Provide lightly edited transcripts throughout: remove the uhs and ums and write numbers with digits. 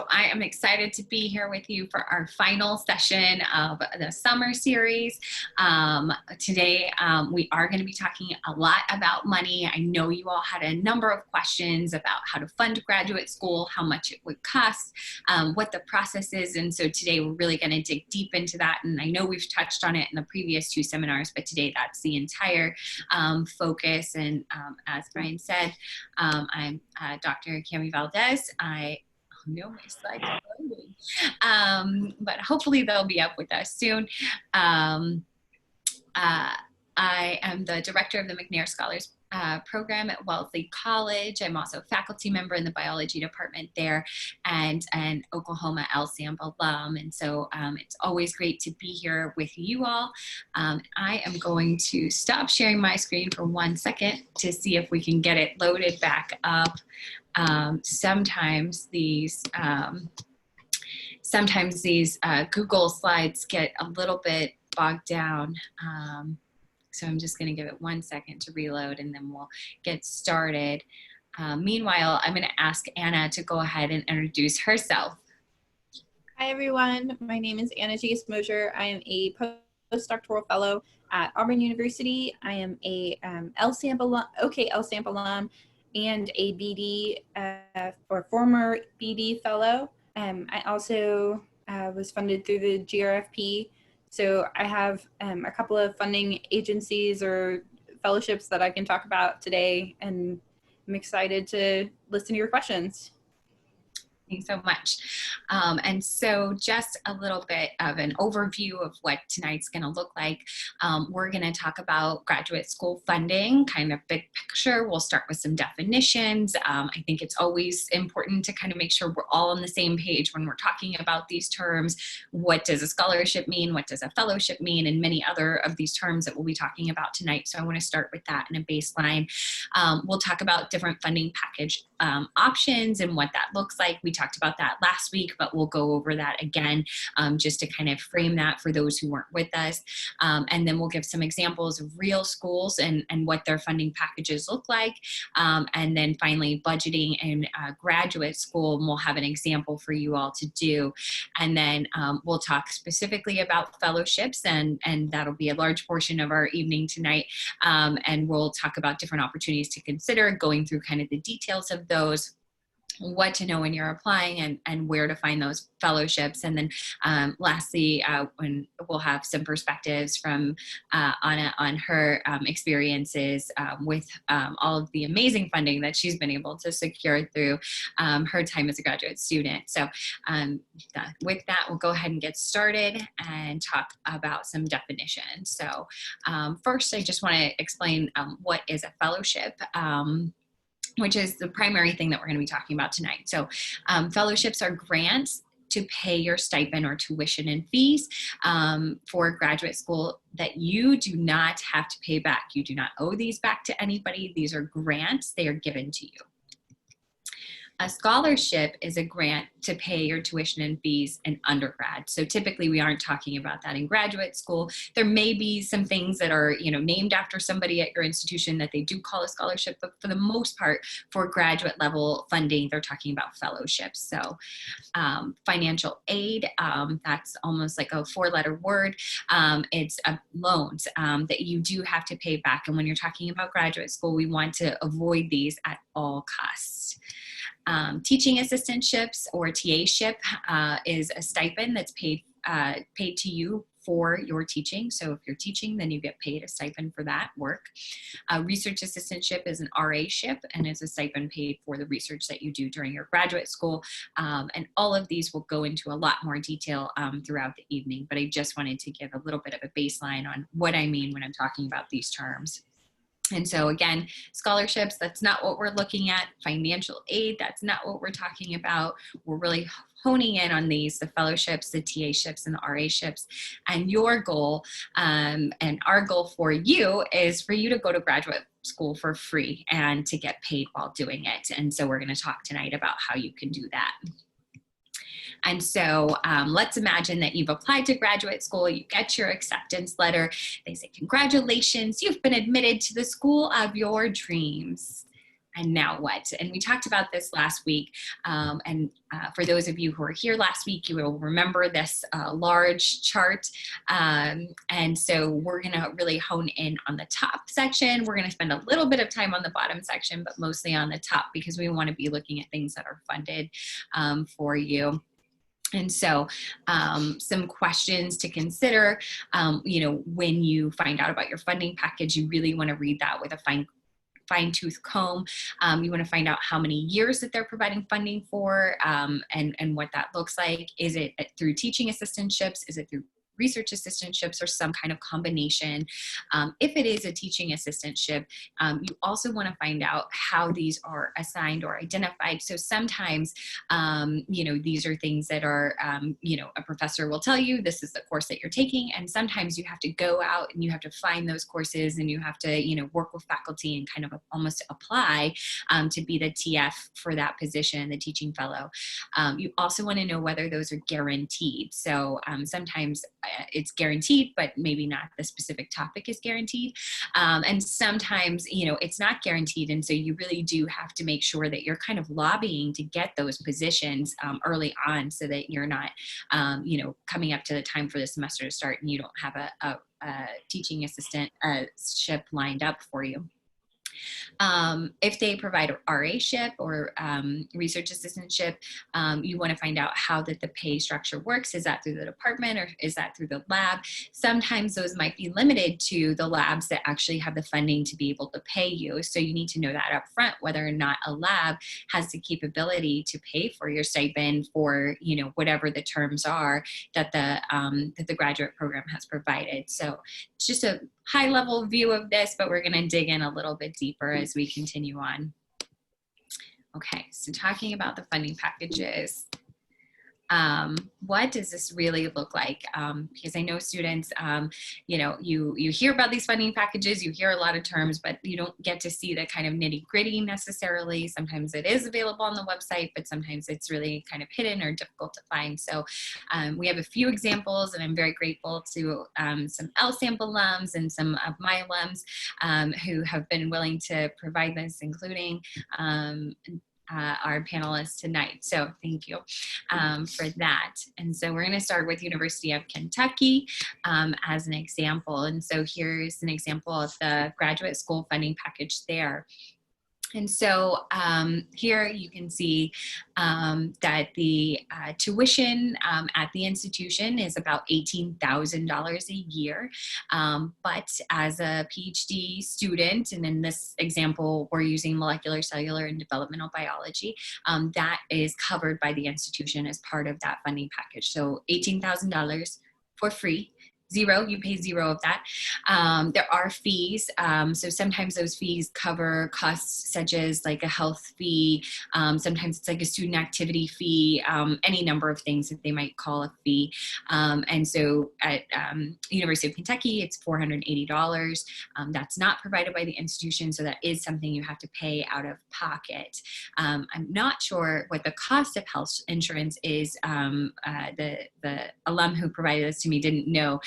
I am excited to be here with you for our final session of the summer series. Today, we are going to be talking a lot about money. I know you all had a number of questions about how to fund graduate school, how much it would cost, what the process is. And so today we're really going to dig deep into that. And I know we've touched on it in the previous two seminars, but today that's the entire focus. And as Brian said, I'm Dr. Cammi Valdez. No, my slides are loading. But hopefully they'll be up with us soon. I am the director of the McNair Scholars program at Wellesley College. I'm also a faculty member in the biology department there and an Oklahoma LSAMP alum. And so it's always great to be here with you all. I am going to stop sharing my screen for 1 second to see if we can get it loaded back up. Sometimes these Google slides get a little bit bogged down. So I'm just going to give it 1 second to reload and then we'll get started. Meanwhile, I'm going to ask Anna to go ahead and introduce herself. Hi, everyone. My name is Anna Chicas Mosier. I am a postdoctoral fellow at Auburn University. I am a LSAMP alum and a BD or former BD fellow. I also was funded through the GRFP. So I have a couple of funding agencies or fellowships that I can talk about today, and I'm excited to listen to your questions. Thanks so much. And so just a little bit of an overview of what tonight's going to look like. We're going to talk about graduate school funding, kind of big picture. We'll start with some definitions. I think it's always important to kind of make sure we're all on the same page when we're talking about these terms. What does a scholarship mean? What does a fellowship mean? And many other of these terms that we'll be talking about tonight. So I want to start with that in a baseline. We'll talk about different funding package options and what that looks like. We talked about that last week, but we'll go over that again just to kind of frame that for those who weren't with us. And then we'll give some examples of real schools and what their funding packages look like. And then finally, budgeting in graduate school, and we'll have an example for you all to do. And then we'll talk specifically about fellowships, and that'll be a large portion of our evening tonight. And we'll talk about different opportunities to consider, going through kind of the details of those, what to know when you're applying, and where to find those fellowships. And then lastly, when we'll have some perspectives from Anna on her experiences with all of the amazing funding that she's been able to secure through her time as a graduate student. So with that, we'll go ahead and get started and talk about some definitions. So first, I just want to explain what is a fellowship. Which is the primary thing that we're going to be talking about tonight. So fellowships are grants to pay your stipend or tuition and fees for graduate school that you do not have to pay back. You do not owe these back to anybody. These are grants. They are given to you. A scholarship is a grant to pay your tuition and fees in undergrad. So typically we aren't talking about that in graduate school. There may be some things that are, named after somebody at your institution that they do call a scholarship, but for the most part, for graduate level funding, they're talking about fellowships. So financial aid, that's almost like a four-letter word. It's loans that you do have to pay back. And when you're talking about graduate school, we want to avoid these at all costs. Teaching assistantships or TA-ship is a stipend that's paid to you for your teaching. So if you're teaching, then you get paid a stipend for that work. Research assistantship is an RA-ship and is a stipend paid for the research that you do during your graduate school. And all of these will go into a lot more detail throughout the evening, but I just wanted to give a little bit of a baseline on what I mean when I'm talking about these terms. And so again, scholarships, that's not what we're looking at. Financial aid, that's not what we're talking about. We're really honing in on these, the fellowships, the TA-ships, and the RA-ships. And your goal and our goal for you is for you to go to graduate school for free and to get paid while doing it. And so we're going to talk tonight about how you can do that. And so let's imagine that you've applied to graduate school, you get your acceptance letter, they say, congratulations, you've been admitted to the school of your dreams. and now what? And we talked about this last week. For those of you who were here last week, you will remember this large chart. And so we're going to really hone in on the top section. We're going to spend a little bit of time on the bottom section, but mostly on the top because we want to be looking at things that are funded for you. And so some questions to consider, when you find out about your funding package, you really want to read that with a fine-tooth comb. You want to find out how many years that they're providing funding for and what that looks like. Is it through teaching assistantships? Is it through research assistantships or some kind of combination? If it is a teaching assistantship, you also want to find out how these are assigned or identified. So sometimes, these are things that are, a professor will tell you this is the course that you're taking. And sometimes you have to go out and you have to find those courses and you have to, work with faculty and kind of almost apply to be the TF for that position, the teaching fellow. You also want to know whether those are guaranteed. So sometimes it's guaranteed, but maybe not the specific topic is guaranteed. And sometimes, it's not guaranteed. And so you really do have to make sure that you're kind of lobbying to get those positions early on so that you're not, coming up to the time for the semester to start and you don't have a teaching assistantship lined up for you. If they provide RA-ship or research assistantship, you want to find out how that the pay structure works. Is that through the department or is that through the lab? Sometimes those might be limited to the labs that actually have the funding to be able to pay you. So you need to know that up front, whether or not a lab has the capability to pay for your stipend for, whatever the terms are that the graduate program has provided. So it's just a high-level view of this, but we're going to dig in a little bit deeper as we continue on. Okay, so talking about the funding packages. What does this really look like? Because I know students, you hear about these funding packages, you hear a lot of terms, but you don't get to see the kind of nitty gritty necessarily. Sometimes it is available on the website, but sometimes it's really kind of hidden or difficult to find. So we have a few examples, and I'm very grateful to some LSAMP alums and some of my alums who have been willing to provide this, including our panelists tonight. So thank you for that. And so we're going to start with University of Kentucky as an example. And so here's an example of the graduate school funding package there. And so here you can see that the tuition at the institution is about $18,000 a year. But as a PhD student, and in this example, we're using molecular, cellular, and developmental biology, that is covered by the institution as part of that funding package. So $18,000 for free. Zero, you pay zero of that. There are fees. So sometimes those fees cover costs such as like a health fee. Sometimes it's like a student activity fee, any number of things that they might call a fee. And so at University of Kentucky, it's $480. That's not provided by the institution. So that is something you have to pay out of pocket. I'm not sure what the cost of health insurance is. The alum who provided this to me didn't know.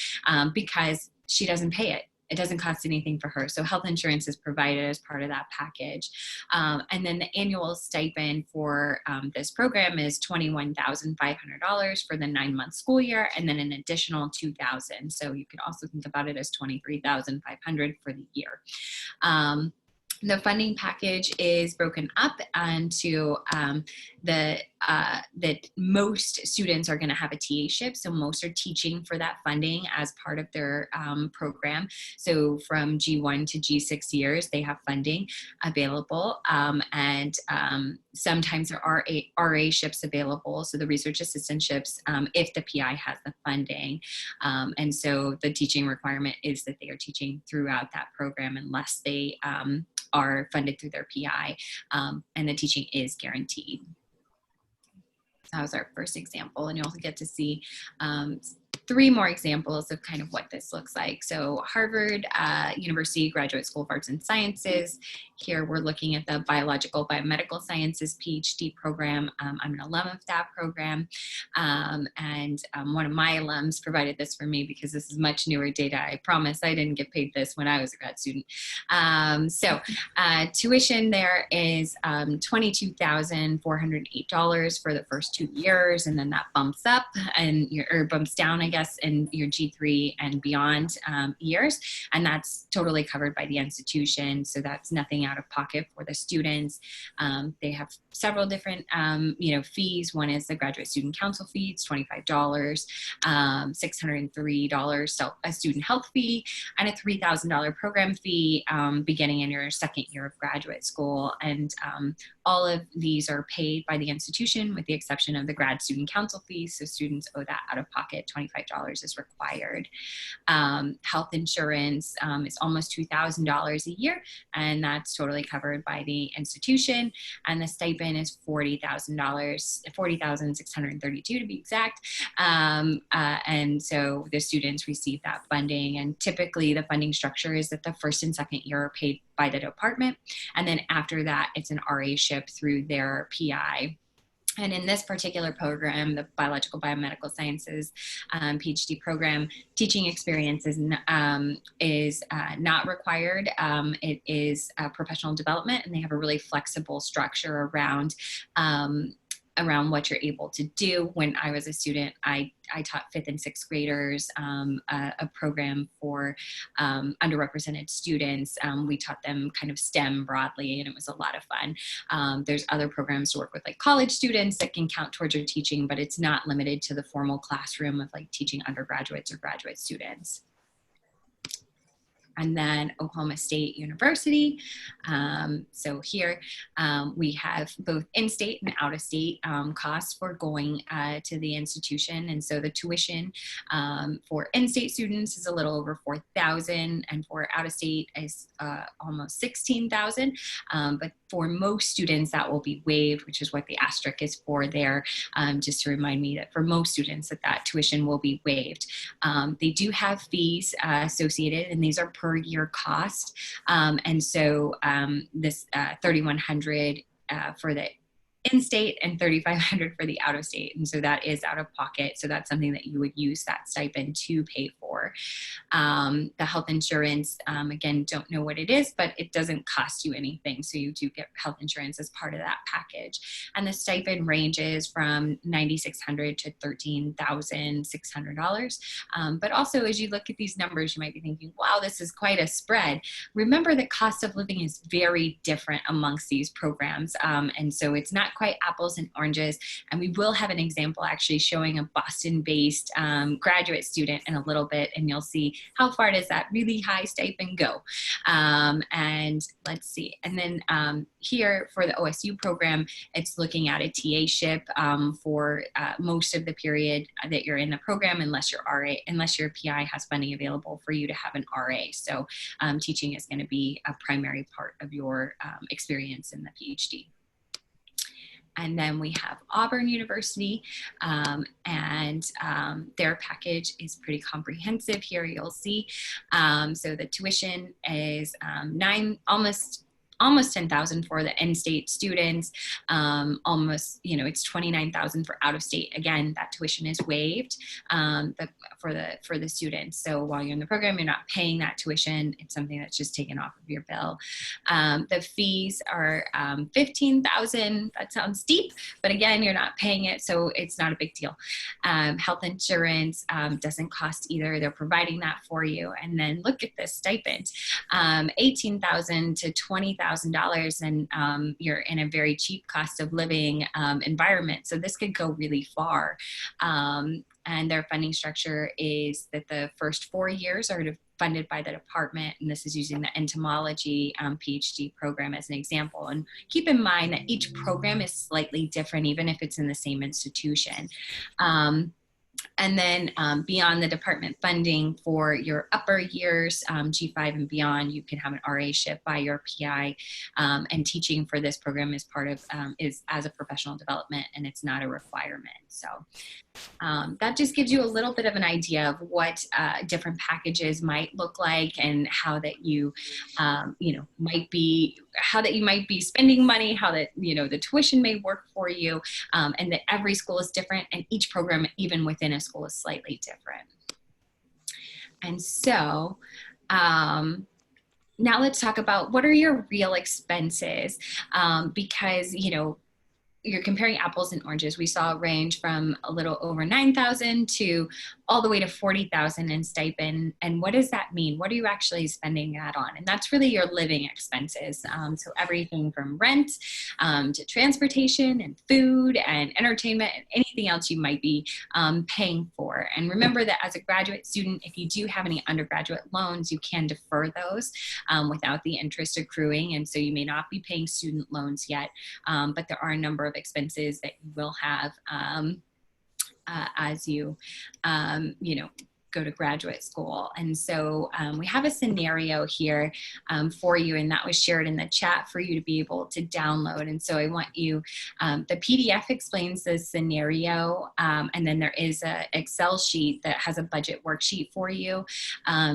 Because she doesn't pay it. It doesn't cost anything for her. So health insurance is provided as part of that package. And then the annual stipend for this program is $21,500 for the 9-month school year, and then an additional $2,000. So you could also think about it as $23,500 for the year. The funding package is broken up into that most students are going to have a TA-ship. So most are teaching for that funding as part of their program. So from G1 to G6 years, they have funding available. And sometimes there are RA-ships available, so the research assistantships, if the PI has the funding. And so the teaching requirement is that they are teaching throughout that program unless they are funded through their PI, and the teaching is guaranteed. So that was our first example, and you'll get to see three more examples of kind of what this looks like. So Harvard University Graduate School of Arts and Sciences. Here we're looking at the Biological Biomedical Sciences PhD program. I'm an alum of that program. One of my alums provided this for me because this is much newer data. I promise I didn't get paid this when I was a grad student. Tuition there is $22,408 for the first 2 years, and then that bumps up or bumps down, I guess, in your G3 and beyond years, and that's totally covered by the institution. So that's nothing out of pocket for the students. They have several different fees. One is the graduate student council fee, it's $25, $603 a student health fee, and a $3,000 program fee beginning in your second year of graduate school. And all of these are paid by the institution with the exception of the grad student council fees. So students owe that out of pocket. $25 is required. Health insurance is almost $2,000 a year, and that's totally covered by the institution. And the stipend is $40,000, $40,632 to be exact. And so the students receive that funding, and typically the funding structure is that the first and second year are paid by the department, and then after that it's an RA ship through their PI. And in this particular program, the Biological Biomedical Sciences PhD program, teaching experience is not required. It is professional development, and they have a really flexible structure around what you're able to do. When I was a student, I taught 5th and 6th graders a program for underrepresented students. We taught them kind of STEM broadly, and it was a lot of fun. There's other programs to work with like college students that can count towards your teaching, but it's not limited to the formal classroom of like teaching undergraduates or graduate students. And then Oklahoma State University. So here we have both in-state and out-of-state costs for going to the institution. And so the tuition for in-state students is a little over $4,000, and for out-of-state is almost $16,000. But for most students that will be waived, which is what the asterisk is for there, just to remind me that for most students that tuition will be waived. They do have fees associated, and these are per year cost. And so this $3,100 for the in-state and $3,500 for the out-of-state. And so that is out of pocket. So that's something that you would use that stipend to pay for. The health insurance, again, don't know what it is, but it doesn't cost you anything. So you do get health insurance as part of that package. And the stipend ranges from $9,600 to $13,600. But also, as you look at these numbers, you might be thinking, wow, this is quite a spread. Remember that cost of living is very different amongst these programs. And so it's not quite apples and oranges. And we will have an example actually showing a Boston-based graduate student in a little bit, and you'll see how far does that really high stipend go. And let's see. And then here for the OSU program, it's looking at a TA ship for most of the period that you're in the program, unless your PI has funding available for you to have an RA. So teaching is going to be a primary part of your experience in the PhD. And then we have Auburn University, and their package is pretty comprehensive here, you'll see. So the tuition is almost $10,000 for the in-state students, almost, it's $29,000 for out-of-state. Again, that tuition is waived for the students. So while you're in the program, you're not paying that tuition. It's something that's just taken off of your bill. The fees are $15,000. That sounds steep, but again, you're not paying it, so it's not a big deal. Health insurance doesn't cost either. They're providing that for you. And then look at this stipend, $18,000 to $20,000. And you're in a very cheap cost of living environment. So this could go really far. And their funding structure is that the first 4 years are funded by the department, and this is using the entomology PhD program as an example. And keep in mind that each program is slightly different, even if it's in the same institution. And then beyond the department funding for your upper years, G5 and beyond, you can have an RA-ship by your PI. And teaching for this program is part of, is as a professional development, and it's not a requirement. So that just gives you a little bit of an idea of what different packages might look like, and how that you, might be, how that you might be spending money, how that, the tuition may work for you, and that every school is different, and each program, even within a school, is slightly different. And so, now let's talk about what are your real expenses, because, you're comparing apples and oranges. We saw a range from a little over 9,000 to all the way to 40,000 in stipend. And what does that mean? What are you actually spending that on? And that's really your living expenses. So everything from rent to transportation and food and entertainment and anything else you might be paying for. And remember that as a graduate student, if you do have any undergraduate loans, you can defer those without the interest accruing. And so you may not be paying student loans yet, but there are a number of expenses that you will have as you, go to graduate school. And so we have a scenario here for you, and that was shared in the chat for you to be able to download. And so I want you, the PDF explains the scenario, and then there is an Excel sheet that has a budget worksheet for you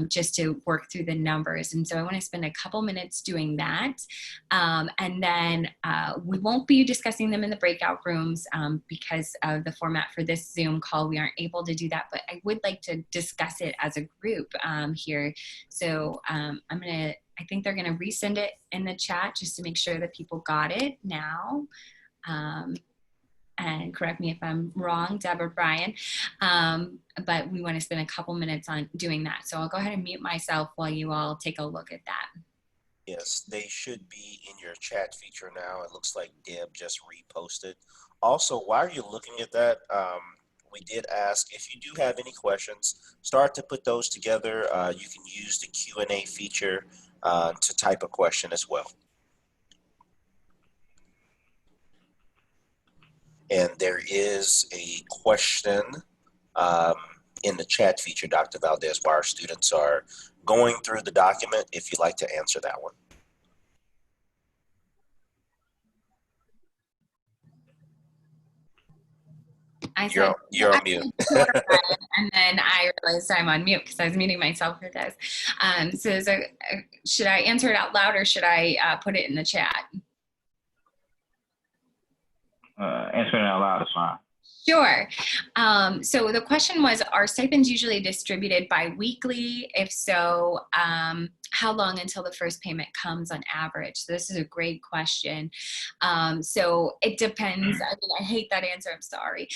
just to work through the numbers. And so I want to spend a couple minutes doing that. And then we won't be discussing them in the breakout rooms because of the format for this Zoom call. We aren't able to do that, but I would like to discuss it as a group here. So I think they're gonna resend it in the chat just to make sure that people got it now. And correct me if I'm wrong, Deb or Brian, but we wanna spend a couple minutes on doing that. So I'll go ahead and mute myself while you all take a look at that. Yes, they should be in your chat feature now. It looks like Deb just reposted. Also, while you're looking at that, we did ask if you do have any questions, start to put those together. You can use the Q&A feature to type a question as well. And there is a question in the chat feature, Dr. Valdez, while our students are going through the document, if you'd like to answer that one. You're on mute. And then I realized I'm on mute because I was muting myself for this. So should I answer it out loud, or should I put it in the chat? Answering it out loud is fine. Sure. So the question was, are stipends usually distributed bi-weekly? If so, how long until the first payment comes on average? So this is a great question. So it depends. I mean, I hate that answer. I'm sorry.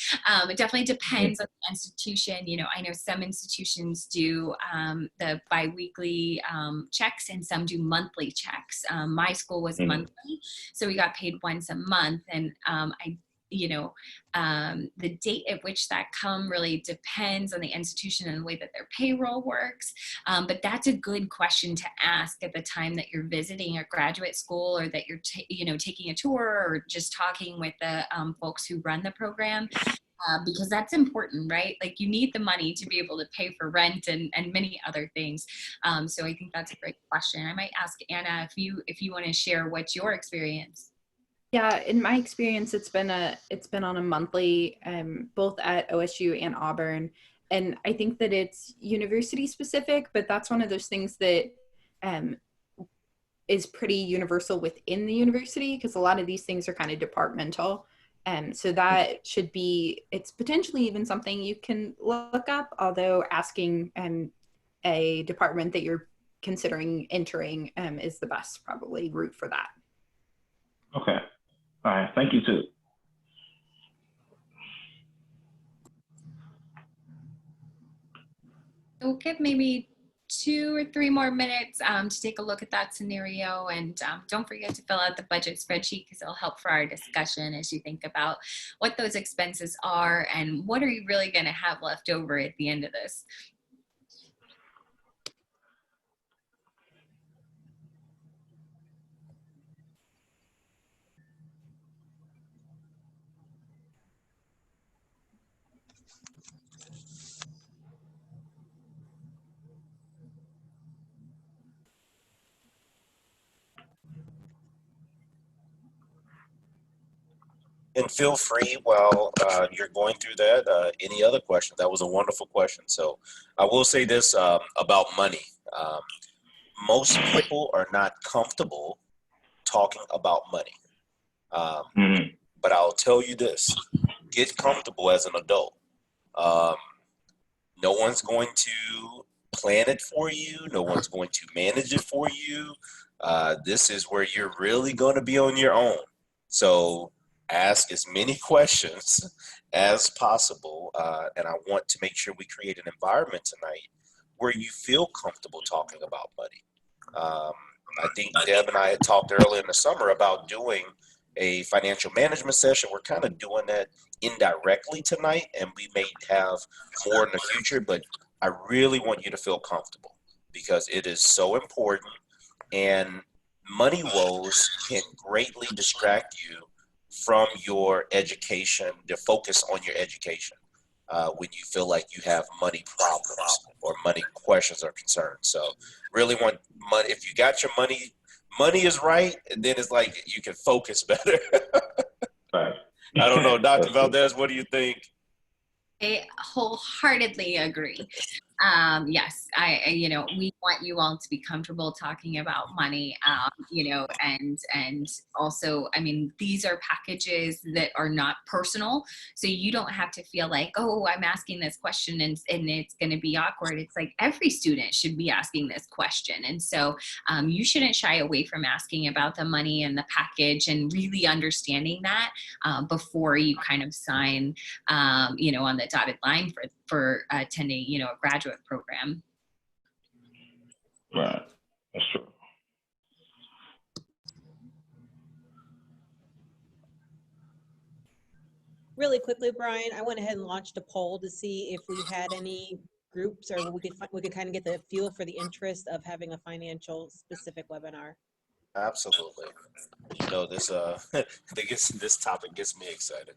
It definitely depends on the institution. I know some institutions do the bi-weekly checks, and some do monthly checks. My school was monthly, so we got paid once a month. And the date at which that come really depends on the institution and the way that their payroll works. But that's a good question to ask at the time that you're visiting a graduate school, or that you're taking a tour, or just talking with the folks who run the program. Because that's important, right? Like, you need the money to be able to pay for rent and many other things. So I think that's a great question. I might ask Anna if you want to share what's your experience. Yeah, in my experience, it's been on a monthly, both at OSU and Auburn, and I think that it's university specific, but that's one of those things that is pretty universal within the university, because a lot of these things are kind of departmental, so that should be, it's potentially even something you can look up. Although asking a department that you're considering entering is the best probably route for that. Okay. All right, thank you too. We'll give maybe 2 or 3 more minutes to take a look at that scenario. And don't forget to fill out the budget spreadsheet, because it'll help for our discussion as you think about what those expenses are and what are you really going to have left over at the end of this. And feel free while you're going through that, any other questions. That was a wonderful question. So I will say this about money. Um, most people are not comfortable talking about money. Um, Mhm. but I'll tell you this, get comfortable as an adult. Um, no one's going to plan it for you. No one's going to manage it for you. This is where you're really going to be on your own. So ask as many questions as possible. And I want to make sure we create an environment tonight where you feel comfortable talking about money. Um, I think Deb and I had talked earlier in the summer about doing a financial management session. We're kind of doing that indirectly tonight, and we may have more in the future, but I really want you to feel comfortable because it is so important, and money woes can greatly distract you from your education, the focus on your education, when you feel like you have money problems or money questions or concerns. So really want money. If you got your money is right, and then it's like you can focus better. Right. I don't know, Dr. That's true. Valdez, what do you think? I wholeheartedly agree. Yes, we want you all to be comfortable talking about money, and also, I mean, these are packages that are not personal, so you don't have to feel like, oh, I'm asking this question and it's going to be awkward. It's like every student should be asking this question, and so you shouldn't shy away from asking about the money and the package and really understanding that before you kind of sign on the dotted line for attending, a graduate program. Right. That's true. Really quickly, Brian, I went ahead and launched a poll to see if we had any groups or we could kind of get the feel for the interest of having a financial specific webinar. Absolutely. You know, this this topic gets me excited.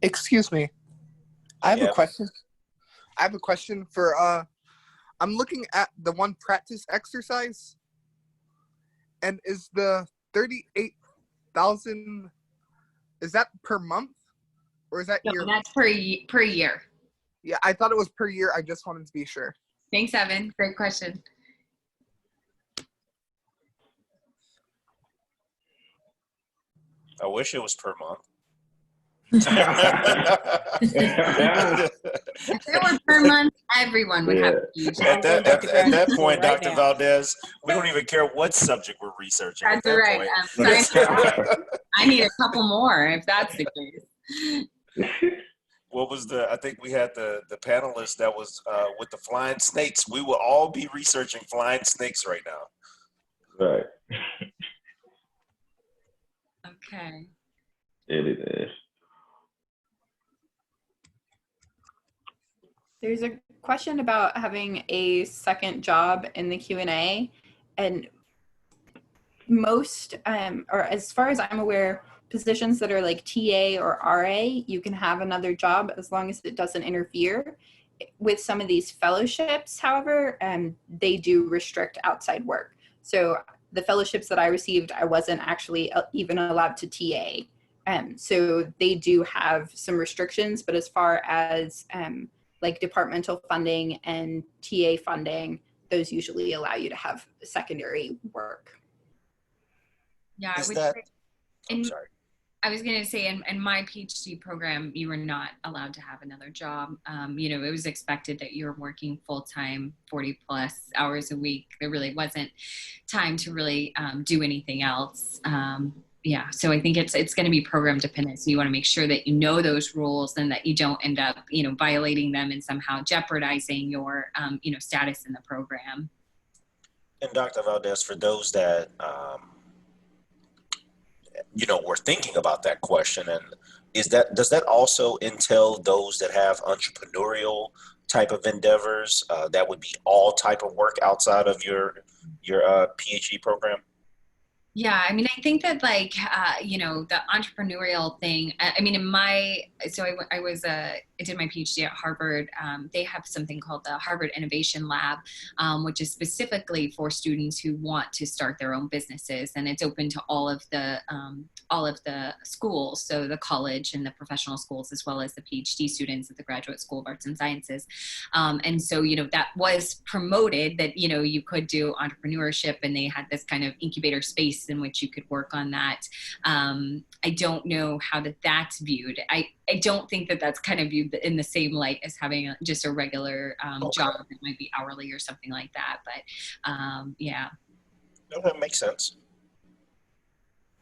Excuse me. I have Yeah. a question. I have a question for I'm looking at the one practice exercise, and is the 38,000, is that per month or is that No, year? that's per year. Yeah, I thought it was per year. I just wanted to be sure. Thanks, Evan. Great question. I wish it was per month. If it were per month, everyone would have a huge. At that point, Right Dr. now. Valdez, we don't even care what subject we're researching. That's at that right. point. I need a couple more if that's the case. What was I think we had the panelist that was with the flying snakes. We will all be researching flying snakes right now. Right. Okay. It is. There's a question about having a second job in the Q&A, and most, or as far as I'm aware, positions that are like TA or RA, you can have another job as long as it doesn't interfere. With some of these fellowships, however, they do restrict outside work. So the fellowships that I received, I wasn't actually even allowed to TA. So they do have some restrictions, but as far as like departmental funding and TA funding, those usually allow you to have secondary work. Yeah, I Is would that? say, I'm sorry. I was going to say in my PhD program, you were not allowed to have another job. It was expected that you were working full-time, 40 plus hours a week. There really wasn't time to really do anything else. So I think it's going to be program dependent. So you want to make sure that you know those rules and that you don't end up, violating them and somehow jeopardizing your, status in the program. And Dr. Valdez, for those that we're thinking about that question, and does that also entail those that have entrepreneurial type of endeavors? That would be all type of work outside of your PhD program. Yeah, I mean, I think that like, you know, the entrepreneurial thing, I mean, I did my PhD at Harvard. They have something called the Harvard Innovation Lab, which is specifically for students who want to start their own businesses. And it's open to all of the schools. So the college and the professional schools, as well as the PhD students at the Graduate School of Arts and Sciences. And so, you know, that was promoted that, you know, you could do entrepreneurship, and they had this kind of incubator space in which you could work on that. I don't know how that's viewed. I don't think that that's kind of viewed in the same light as having just a regular job that might be hourly or something like that. But yeah. No, that makes sense.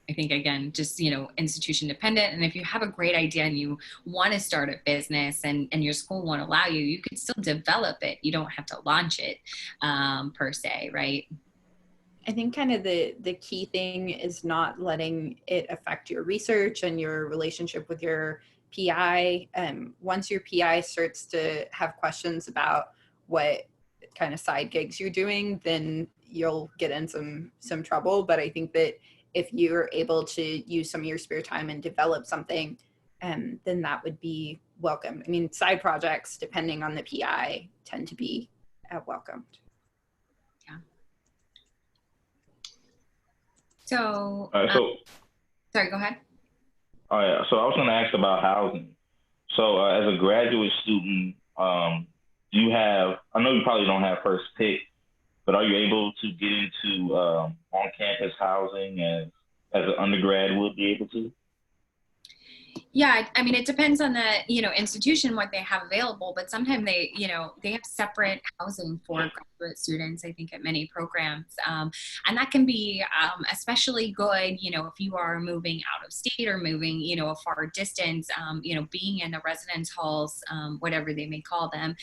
I think, again, just, you know, institution dependent. And if you have a great idea and you want to start a business and your school won't allow you, you could still develop it. You don't have to launch it per se, right? I think kind of the key thing is not letting it affect your research and your relationship with your PI. Once your PI starts to have questions about what kind of side gigs you're doing, then you'll get in some trouble. But I think that if you're able to use some of your spare time and develop something, then that would be welcome. I mean, side projects, depending on the PI, tend to be welcomed. So, sorry, go ahead. Oh yeah. So I was going to ask about housing. So as a graduate student, do you have? I know you probably don't have first pick, but are you able to get into on-campus housing as an undergrad would be able to? Yeah, I mean, it depends on the, you know, institution, what they have available, but sometimes they, you know, they have separate housing for graduate students, I think, at many programs. And that can be especially good, you know, if you are moving out of state or moving, you know, a far distance, you know, being in the residence halls, whatever they may call them,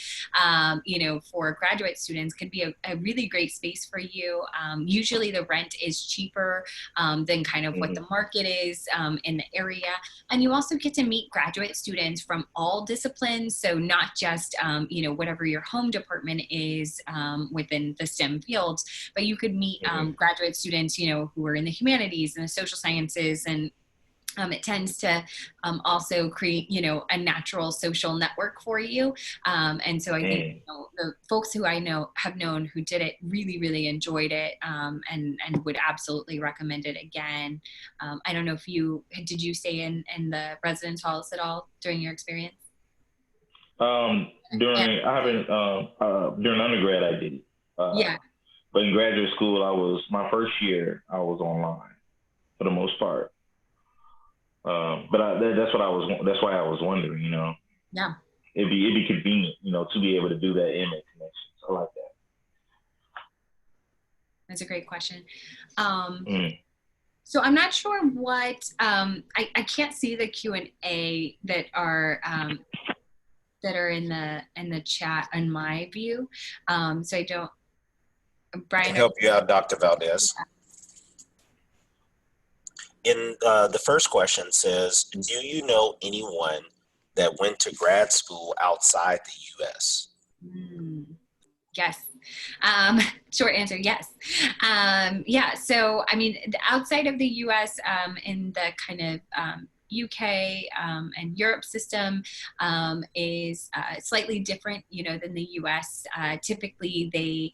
you know, for graduate students could be a really great space for you. Usually the rent is cheaper than kind of what the market is in the area. And you also get to meet graduate students from all disciplines. So not just, you know, whatever your home department is within the STEM fields, but you could meet graduate students, you know, who are in the humanities and the social sciences. And it tends to also create, you know, a natural social network for you. And so I think, you know, the folks who I know have known who did it really, really enjoyed it and would absolutely recommend it again. I don't know if did you stay in the residence halls at all during your experience? During undergrad I did. Yeah. But in graduate school, my first year I was online for the most part. But that's why I was wondering, you know. Yeah. It'd be convenient, you know, to be able to do that inmate connection. I like that. That's a great question. So I'm not sure what I can't see the Q&A that are in the chat in my view. So I don't. Brian, I can help you out, Dr. Valdez. In the first question says, do you know anyone that went to grad school outside the U.S.? Yes. Short answer, yes. Yeah, so I mean, outside of the U.S., in the kind of UK and Europe system is slightly different, you know, than the US. Typically,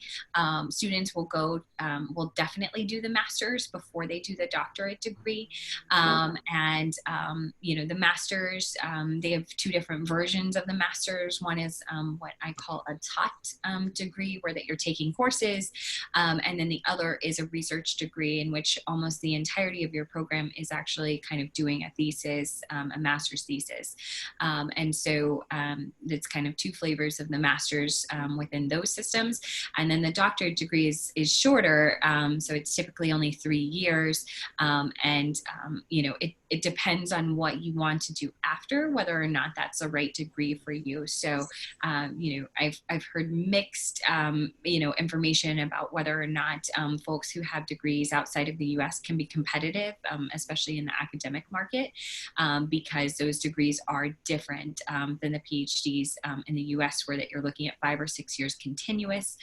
students will definitely do the master's before they do the doctorate degree. And you know, the master's, they have two different versions of the master's. One is what I call a taught degree, where that you're taking courses, and then the other is a research degree in which almost the entirety of your program is actually kind of doing a thesis, a master's thesis. And so it's kind of two flavors of the master's within those systems. And then the doctorate degree is shorter. So it's typically only 3 years. You know, it depends on what you want to do after, whether or not that's the right degree for you. So, you know, I've heard mixed, you know, information about whether or not folks who have degrees outside of the US can be competitive, especially in the academic market. because those degrees are different than the PhDs in the US, where that you're looking at 5 or 6 years continuous,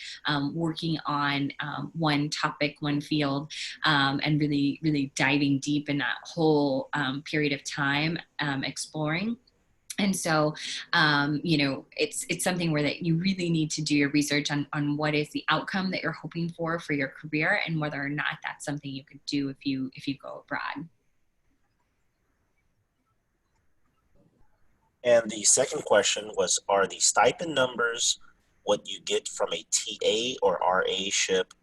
working on one topic, one field, and really diving deep in that whole period of time, exploring. And so, it's something where that you really need to do your research on what is the outcome that you're hoping for your career, and whether or not that's something you could do if you go abroad. And the second question was, are the stipend numbers what you get from a TA or RA-ship,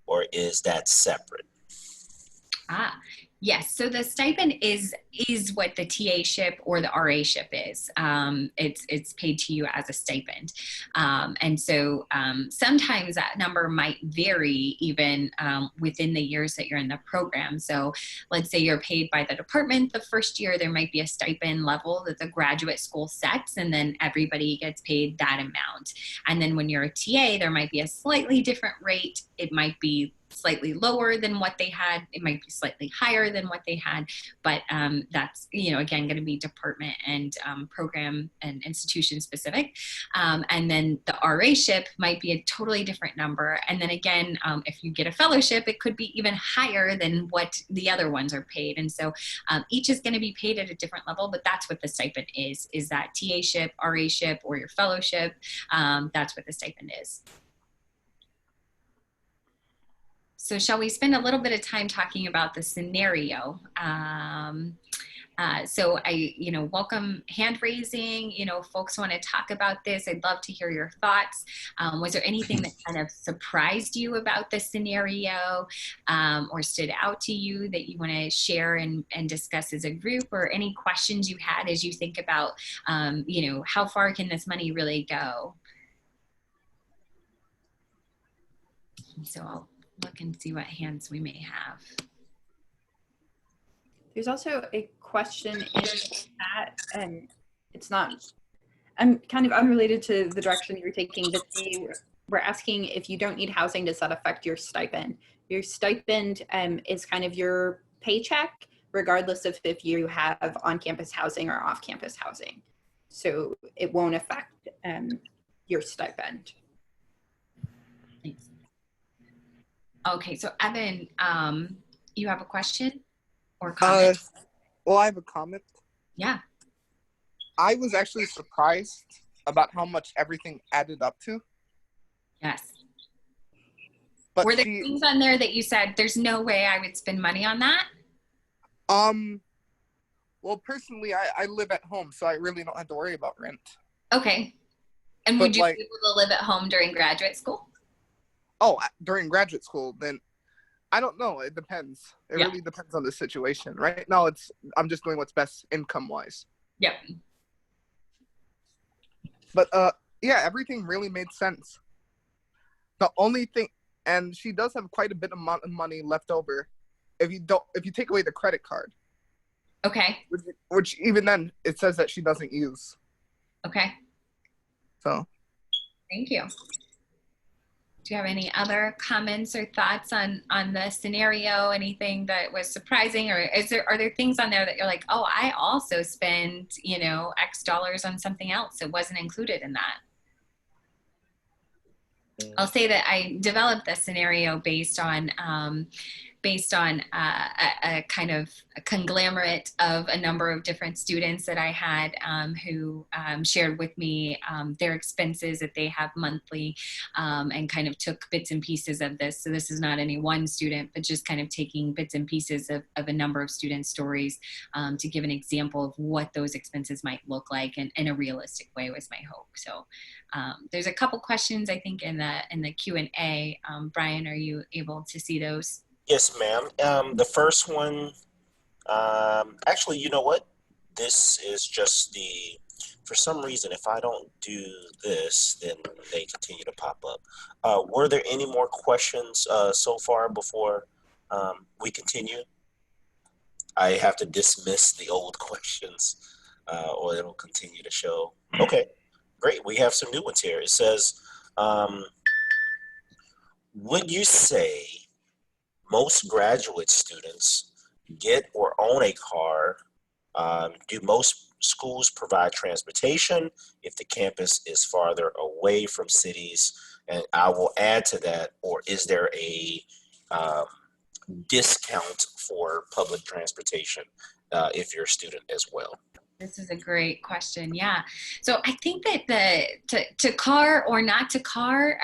or is that separate? Yes. So the stipend is what the TA-ship or the RA-ship is. It's paid to you as a stipend. And so sometimes that number might vary even within the years that you're in the program. So let's say you're paid by the department the first year, there might be a stipend level that the graduate school sets, and then everybody gets paid that amount. And then when you're a TA, there might be a slightly different rate. It might be slightly lower than what they had. It might be slightly higher than what they had, but that's, again, going to be department and program and institution specific. And then the RA-ship might be a totally different number. And then again, if you get a fellowship, it could be even higher than what the other ones are paid. And so each is going to be paid at a different level, but that's what the stipend is that TA-ship, RA-ship, or your fellowship. That's what the stipend is. So shall we spend a little bit of time talking about the scenario? So I, welcome hand raising. Folks want to talk about this. I'd love to hear your thoughts. Was there anything that kind of surprised you about the scenario, or stood out to you that you want to share and discuss as a group, or any questions you had as you think about, how far can this money really go? So I'll look and see what hands we may have. There's also a question in that, and it's not, I'm kind of unrelated to the direction you're taking, but they were asking if you don't need housing, does that affect your stipend? Your stipend is kind of your paycheck, regardless of if you have on-campus housing or off-campus housing. So it won't affect your stipend. Thanks. Okay, so Evan, you have a question or comment? Well, I have a comment. Yeah. I was actually surprised about how much everything added up to. Yes. But were there things on there that you said, there's no way I would spend money on that? Well, personally, I live at home, so I really don't have to worry about rent. Okay. And But would you be able to live at home during graduate school? Oh, during graduate school, then I don't know. It depends. It really depends on the situation. Right now, I'm just doing what's best income-wise. Yep. But yeah, everything really made sense. The only thing, and she does have quite a bit of money left over, if you take away the credit card. Okay. Which even then, it says that she doesn't use. Okay. So. Thank you. Do you have any other comments or thoughts on the scenario? Anything that was surprising, or are there things on there that you're like, oh, I also spend, X dollars on something else that wasn't included in that? I'll say that I developed the scenario based on a kind of a conglomerate of a number of different students that I had who shared with me their expenses that they have monthly, and kind of took bits and pieces of this. So this is not any one student, but just kind of taking bits and pieces of a number of student stories to give an example of what those expenses might look like, and in a realistic way was my hope. So there's a couple questions, I think, in the Q&A. Brian, are you able to see those? Yes, ma'am. The first one, actually, you know what? This is just for some reason, if I don't do this, then they continue to pop up. Were there any more questions so far before we continue? I have to dismiss the old questions, or it'll continue to show. Okay, great. We have some new ones here. It says, would you say most graduate students get or own a car Do most schools provide transportation if the campus is farther away from cities? And I will add to that, or is there a discount for public transportation if you're a student as well? This is a great question. Yeah. So I think that to car or not to car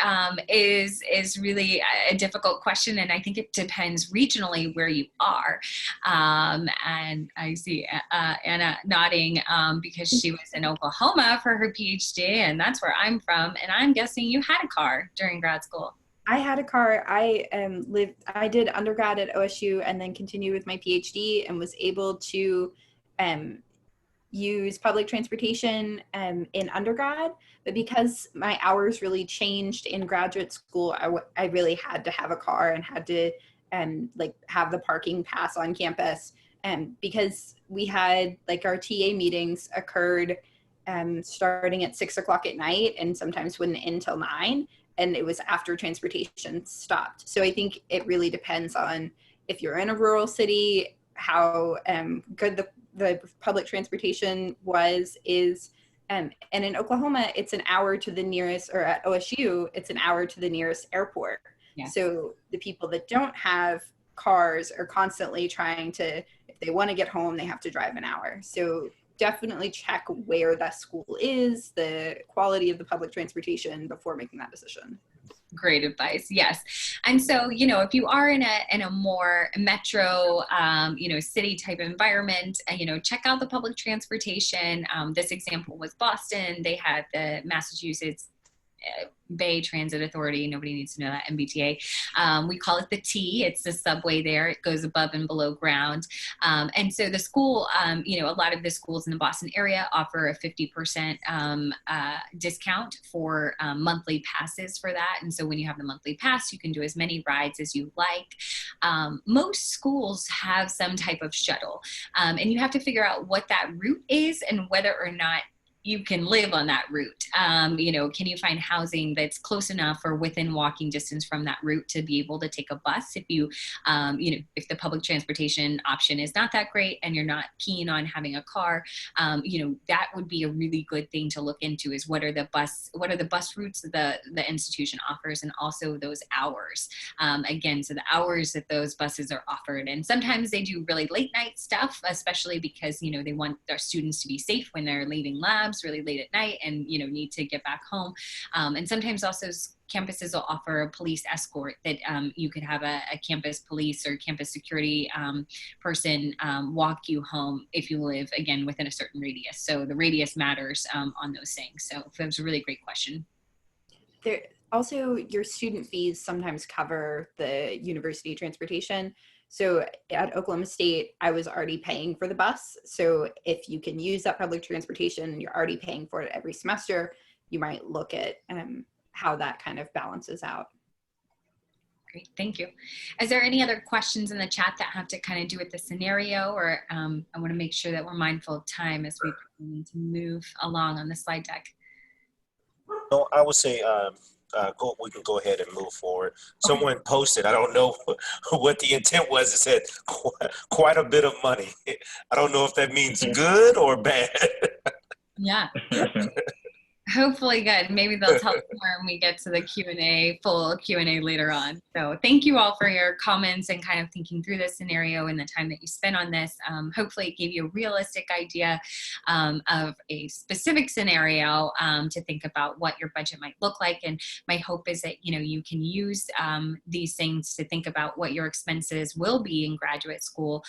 is really a difficult question, and I think it depends regionally where you are. And I see Anna nodding because she was in Oklahoma for her PhD, and that's where I'm from. And I'm guessing you had a car during grad school. I had a car. I did undergrad at OSU and then continued with my PhD and was able to use public transportation in undergrad, but because my hours really changed in graduate school, I really had to have a car and had to like have the parking pass on campus, because we had like our TA meetings occurred starting at 6 o'clock at night and sometimes wouldn't end till 9, and it was after transportation stopped. So I think it really depends on if you're in a rural city, how good the public transportation is. And in Oklahoma, it's an hour to the nearest, or at OSU, it's an hour to the nearest airport. Yeah. So the people that don't have cars are constantly trying to, if they want to get home, they have to drive an hour. So definitely check where that school is, the quality of the public transportation before making that decision. Great advice. Yes. And so, if you are in a more metro, city type environment, check out the public transportation. This example was Boston. They had the Massachusetts Bay Transit Authority. Nobody needs to know that, MBTA. We call it the T. It's the subway there. It goes above and below ground. And so the school, a lot of the schools in the Boston area offer a 50% discount for monthly passes for that. And so when you have the monthly pass, you can do as many rides as you like. Most schools have some type of shuttle. And you have to figure out what that route is and whether or not you can live on that route. Can you find housing that's close enough or within walking distance from that route to be able to take a bus? If you, if the public transportation option is not that great and you're not keen on having a car, that would be a really good thing to look into, is what are the bus routes that the institution offers, and also those hours. Again, so the hours that those buses are offered. And sometimes they do really late night stuff, especially because, they want their students to be safe when they're leaving labs really late at night and need to get back home, and sometimes also campuses will offer a police escort that you could have a campus police or campus security person walk you home if you live, again, within a certain radius. So the radius matters on those things. So that was a really great question. There also, your student fees sometimes cover the university transportation. So at Oklahoma State, I was already paying for the bus. So if you can use that public transportation, you're already paying for it every semester, you might look at how that kind of balances out. Great, thank you. Is there any other questions in the chat that have to kind of do with the scenario, or I want to make sure that we're mindful of time as we need to move along on the slide deck? No, I would say we can go ahead and move forward. Someone posted, I don't know what the intent was. It said quite a bit of money. I don't know if that means good or bad. Yeah. Hopefully good. Maybe they'll tell us more when we get to the Q&A, full Q&A later on. So thank you all for your comments and kind of thinking through this scenario and the time that you spent on this. Hopefully it gave you a realistic idea of a specific scenario to think about what your budget might look like. And my hope is that, you can use these things to think about what your expenses will be in graduate school,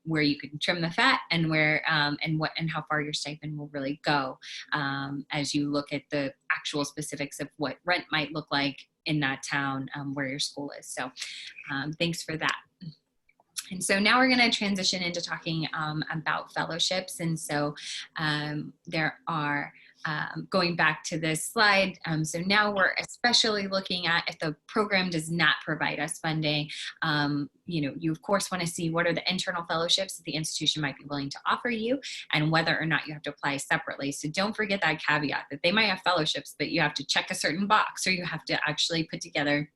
where you can trim the fat, and where and how far your stipend will really go as you look at the actual specifics of what rent might look like in that town where your school is. So thanks for that. And so now we're going to transition into talking about fellowships. And so there are, going back to this slide, so now we're especially looking at if the program does not provide us funding, you of course want to see what are the internal fellowships that the institution might be willing to offer you, and whether or not you have to apply separately. So don't forget that caveat that they might have fellowships that you have to check a certain box, or you have to actually put together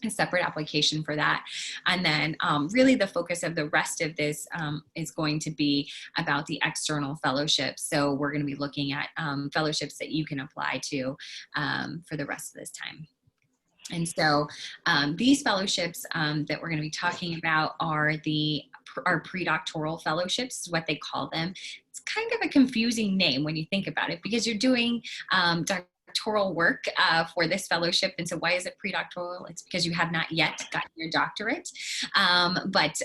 a separate application for that. And then really the focus of the rest of this is going to be about the external fellowships. So we're going to be looking at fellowships that you can apply to for the rest of this time. And so these fellowships that we're going to be talking about are our predoctoral fellowships, is what they call them. It's kind of a confusing name when you think about it, because you're doing doctoral work for this fellowship. And so why is it predoctoral? It's because you have not yet gotten your doctorate, but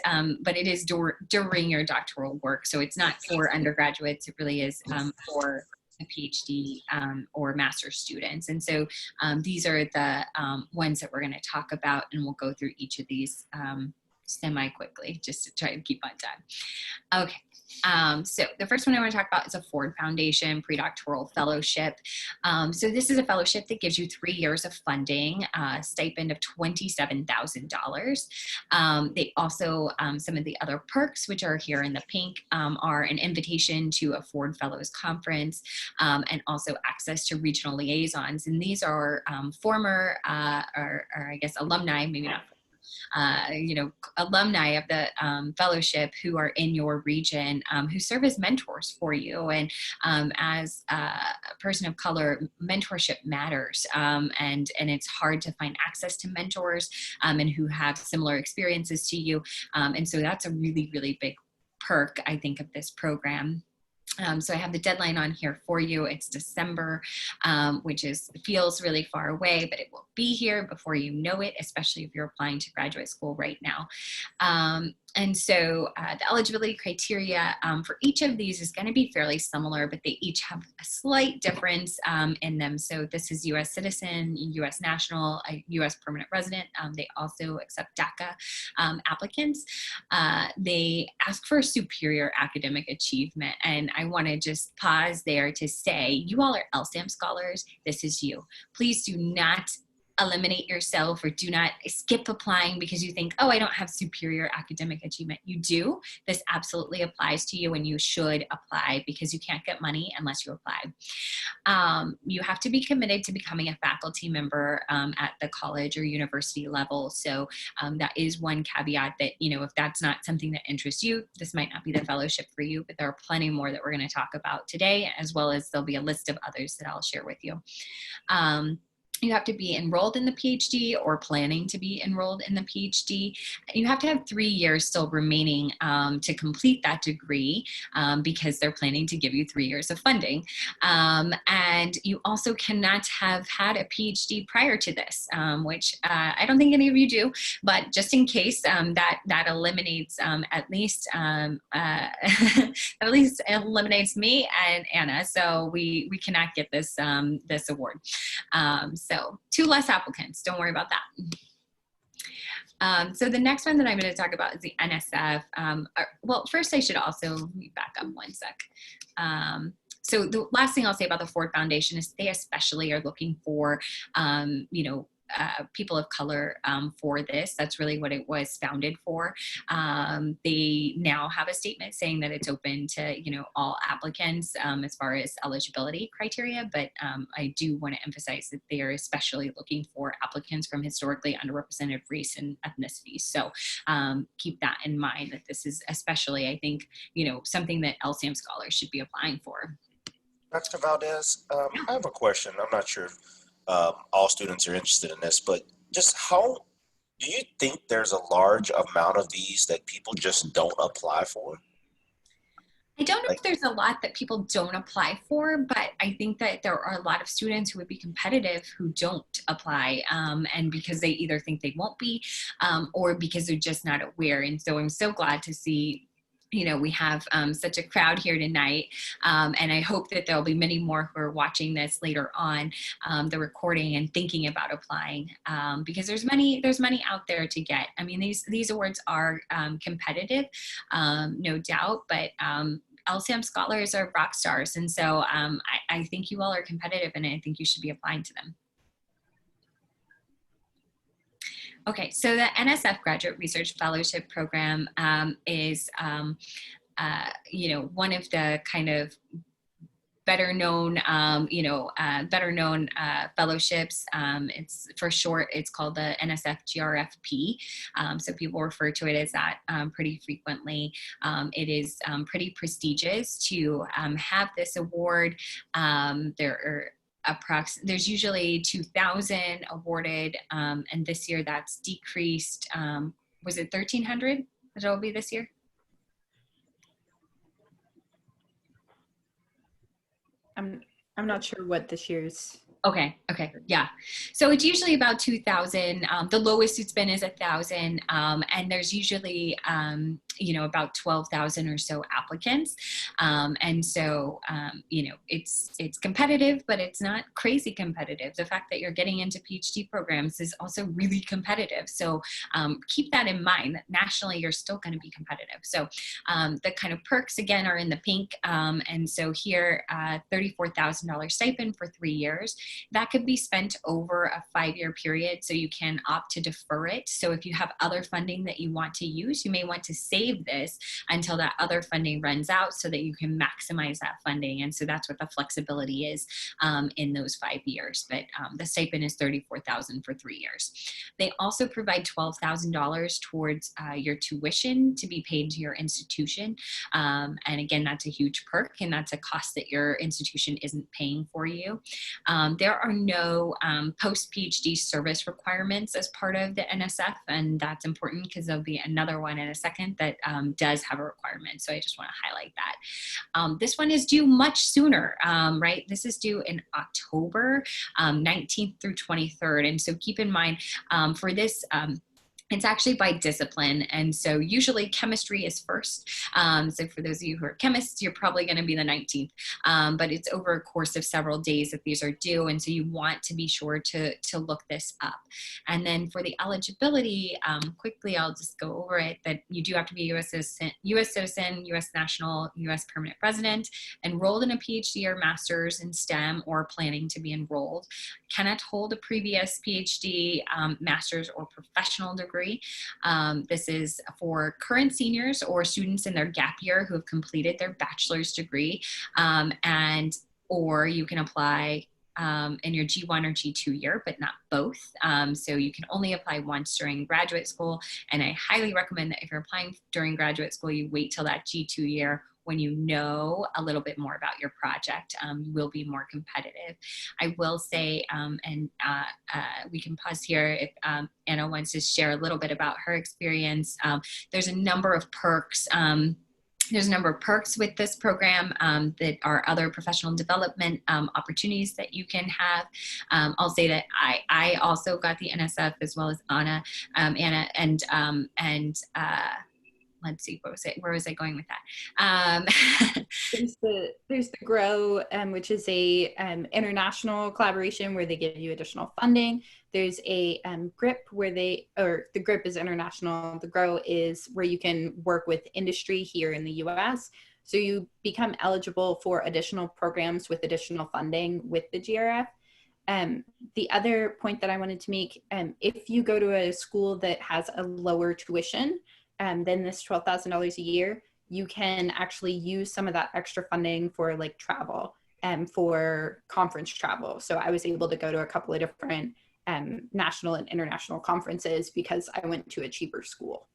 it is during your doctoral work. So it's not for undergraduates. It really is for a PhD or master's students. And so these are the ones that we're going to talk about, and we'll go through each of these semi-quickly just to try to keep on time. Okay. So the first one I want to talk about is a Ford Foundation Predoctoral Fellowship. So this is a fellowship that gives you 3 years of funding, a stipend of $27,000. They also, some of the other perks, which are here in the pink, are an invitation to a Ford Fellows Conference, and also access to regional liaisons. And these are former, or I guess alumni, maybe not alumni of the fellowship who are in your region, who serve as mentors for you. And as a person of color, mentorship matters, and it's hard to find access to mentors and who have similar experiences to you. And so that's a really, really big perk, I think, of this program. So I have the deadline on here for you. It's December, which feels really far away, but it will be here before you know it, especially if you're applying to graduate school right now. And so the eligibility criteria for each of these is going to be fairly similar, but they each have a slight difference in them. So this is U.S. citizen, U.S. national, a U.S. permanent resident. They also accept DACA applicants. They ask for superior academic achievement. And I want to just pause there to say, you all are LSAM scholars. This is you. Please do not eliminate yourself or do not skip applying because you think, oh, I don't have superior academic achievement. You do. This absolutely applies to you, and you should apply because you can't get money unless you apply. You have to be committed to becoming a faculty member at the college or university level. So that is one caveat that, if that's not something that interests you, this might not be the fellowship for you, but there are plenty more that we're going to talk about today, as well as there'll be a list of others that I'll share with you. You have to be enrolled in the PhD or planning to be enrolled in the PhD. You have to have 3 years still remaining to complete that degree because they're planning to give you 3 years of funding. And you also cannot have had a PhD prior to this, which I don't think any of you do, but just in case, that eliminates at least eliminates me and Anna. So we cannot get this this award. So 2 less applicants, don't worry about that. So the next one that I'm going to talk about is the NSF. Well, first I should also, let me back up one sec. So the last thing I'll say about the Ford Foundation is they especially are looking for, people of color for this. That's really what it was founded for. They now have a statement saying that it's open to, all applicants as far as eligibility criteria, but I do want to emphasize that they are especially looking for applicants from historically underrepresented race and ethnicities. So keep that in mind, that this is especially, I think, something that LSAM scholars should be applying for. Dr. Valdez, I have a question. I'm not sure if all students are interested in this, but just how do you think there's a large amount of these that people just don't apply for? I don't know if there's a lot that people don't apply for, but I think that there are a lot of students who would be competitive who don't apply, and because they either think they won't be, or because they're just not aware. And so I'm so glad to see we have such a crowd here tonight, and I hope that there'll be many more who are watching this later on the recording and thinking about applying, because there's money out there to get. I mean, these awards are competitive, no doubt, but LSAM scholars are rock stars, and so I think you all are competitive, and I think you should be applying to them. Okay, so the NSF Graduate Research Fellowship Program is, one of the kind of better known, fellowships. It's for short, it's called the NSF GRFP. So people refer to it as that pretty frequently. It is pretty prestigious to have this award. There's usually 2,000 awarded, and this year that's decreased. Was it 1,300 that it will be this year? I'm not sure what this year's. Okay. Yeah. So it's usually about 2,000. The lowest it's been is 1,000. And there's usually, about 12,000 or so applicants. And so, it's competitive, but it's not crazy competitive. The fact that you're getting into PhD programs is also really competitive. So keep that in mind, that nationally you're still going to be competitive. So the kind of perks again are in the pink. And so here, $34,000 stipend for 3 years. That could be spent over a 5-year period, so you can opt to defer it. So if you have other funding that you want to use, you may want to save this until that other funding runs out so that you can maximize that funding. And so that's what the flexibility is in those 5 years. But the stipend is $34,000 for 3 years. They also provide $12,000 towards your tuition to be paid to your institution. And again, that's a huge perk, and that's a cost that your institution isn't paying for you. There are no post-PhD service requirements as part of the NSF, and that's important because there'll be another one in a second that does have a requirement. So I just want to highlight that. This one is due much sooner, right? This is due in October 19th through 23rd. And so keep in mind for this, it's actually by discipline. And so usually chemistry is first. So for those of you who are chemists, you're probably going to be the 19th. But it's over a course of several days that these are due. And so you want to be sure to look this up. And then for the eligibility, quickly, I'll just go over it, that you do have to be a US citizen, US national, US permanent resident, enrolled in a PhD or master's in STEM or planning to be enrolled, cannot hold a previous PhD, master's or professional degree. This is for current seniors or students in their gap year who have completed their bachelor's degree, or you can apply in your G1 or G2 year, but not both. So you can only apply once during graduate school. And I highly recommend that if you're applying during graduate school, you wait till that G2 year when you know a little bit more about your project. You will be more competitive. I will say, we can pause here if Anna wants to share a little bit about her experience. There's a number of perks. There's a number of perks with this program that are other professional development opportunities that you can have. I'll say that I also got the NSF as well as Anna, let's see, where was I going with that? There's the GROW, which is a international collaboration where they give you additional funding. There's a GRIP the GRIP is international. The GROW is where you can work with industry here in the US. So you become eligible for additional programs with additional funding with the GRF. The other point that I wanted to make, if you go to a school that has a lower tuition, then this $12,000 a year, you can actually use some of that extra funding for like travel and for conference travel. So I was able to go to a couple of different national and international conferences because I went to a cheaper school.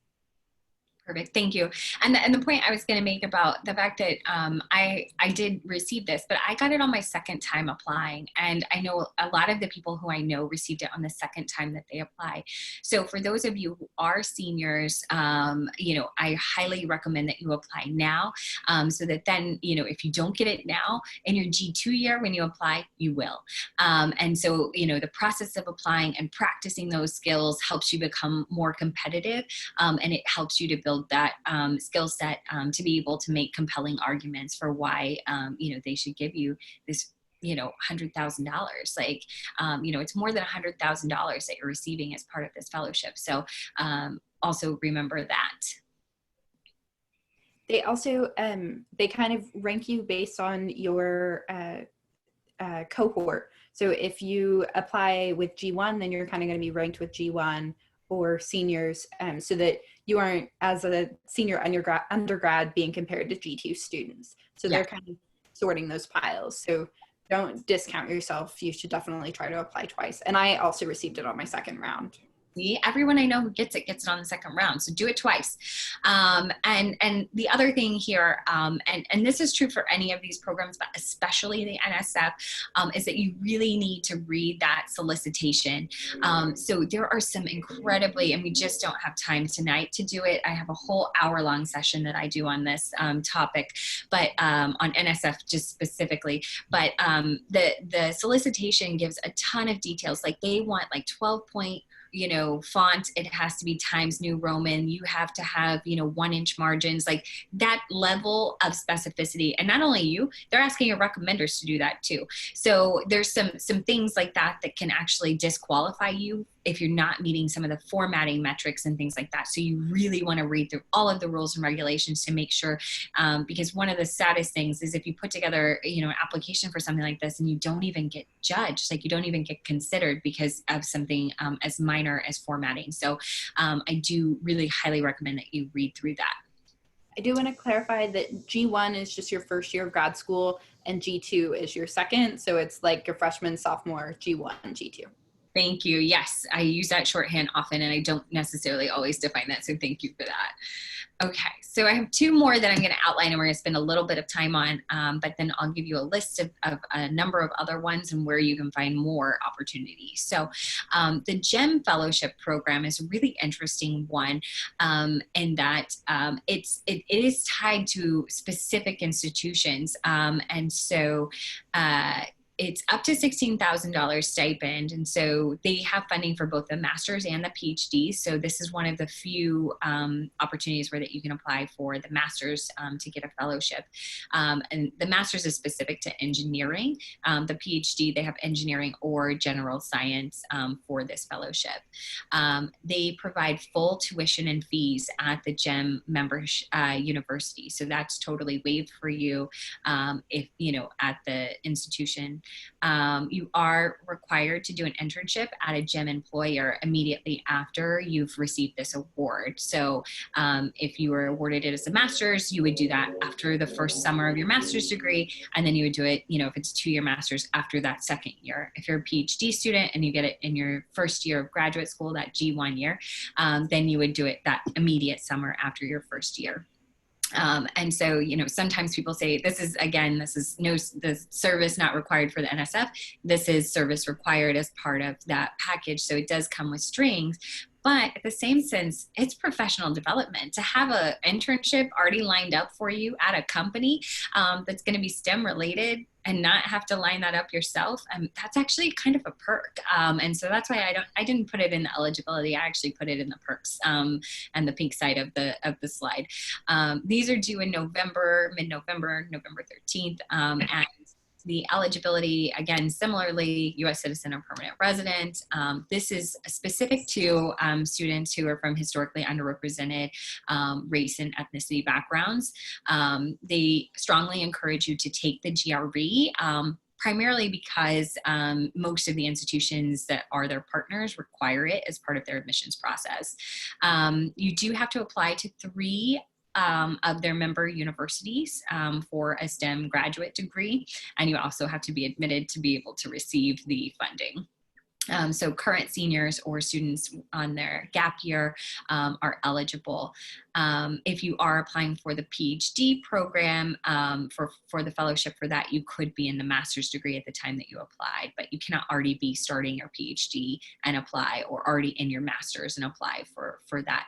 Perfect. Thank you. And the point I was going to make about the fact that I did receive this, but I got it on my second time applying. And I know a lot of the people who I know received it on the second time that they apply. So for those of you who are seniors, I highly recommend that you apply now so that then, if you don't get it now in your G2 year, when you apply, you will. And so, the process of applying and practicing those skills helps you become more competitive, and it helps you to build that skill set to be able to make compelling arguments for why they should give you this $100,000. Like it's more than $100,000 that you're receiving as part of this fellowship. So also remember that. They also they kind of rank you based on your cohort. So if you apply with G1, then you're kind of going to be ranked with G1 or seniors, so that you aren't, as a senior undergrad being compared to G2 students. So they're kind of sorting those piles. So don't discount yourself. You should definitely try to apply twice. And I also received it on my second round. See, everyone I know who gets it on the second round. So do it twice. And the other thing here, and this is true for any of these programs, but especially the NSF, is that you really need to read that solicitation. So there are some incredibly, and we just don't have time tonight to do it. I have a whole hour-long session that I do on this topic, but on NSF just specifically. But the solicitation gives a ton of details. Like they want like 12-point font. It has to be Times New Roman. You have to have, 1-inch margins, like that level of specificity. And not only you, they're asking your recommenders to do that too. So there's some things like that that can actually disqualify you if you're not meeting some of the formatting metrics and things like that. So you really want to read through all of the rules and regulations to make sure, because one of the saddest things is if you put together, an application for something like this and you don't even get judged, like you don't even get considered because of something as minor as formatting. So I do really highly recommend that you read through that. I do want to clarify that G1 is just your first year of grad school and G2 is your second. So it's like your freshman, sophomore, G1, G2. Thank you. Yes, I use that shorthand often and I don't necessarily always define that. So thank you for that. Okay, so I have two more that I'm going to outline and we're going to spend a little bit of time on, but then I'll give you a list of a number of other ones and where you can find more opportunities. So the GEM Fellowship Program is a really interesting one in that it is tied to specific institutions. And so it's up to $16,000 stipend. And so they have funding for both the master's and the PhD. So this is one of the few opportunities where that you can apply for the master's to get a fellowship. And the master's is specific to engineering. The PhD, they have engineering or general science for this fellowship. They provide full tuition and fees at the GEM member university. So that's totally waived for you if, at the institution. You are required to do an internship at a GEM employer immediately after you've received this award. So if you were awarded it as a master's, you would do that after the first summer of your master's degree, and then you would do it, if it's 2-year master's, after that second year. If you're a PhD student and you get it in your first year of graduate school, that G1 year, then you would do it that immediate summer after your first year. And so, sometimes people say this is the service not required for the NSF. This is service required as part of that package. So it does come with strings. But at the same sense, it's professional development. To have an internship already lined up for you at a company that's going to be STEM related and not have to line that up yourself, that's actually kind of a perk. And so that's why I didn't put it in the eligibility. I actually put it in the perks and the pink side of the slide. These are due in November, mid-November, November 13th. And the eligibility, again, similarly, U.S. citizen or permanent resident. This is specific to students who are from historically underrepresented race and ethnicity backgrounds. They strongly encourage you to take the GRE, primarily because most of the institutions that are their partners require it as part of their admissions process. You do have to apply to 3 of their member universities for a STEM graduate degree, and you also have to be admitted to be able to receive the funding. So current seniors or students on their gap year are eligible. If you are applying for the PhD program for the fellowship for that, you could be in the master's degree at the time that you applied, but you cannot already be starting your PhD and apply, or already in your master's and apply for that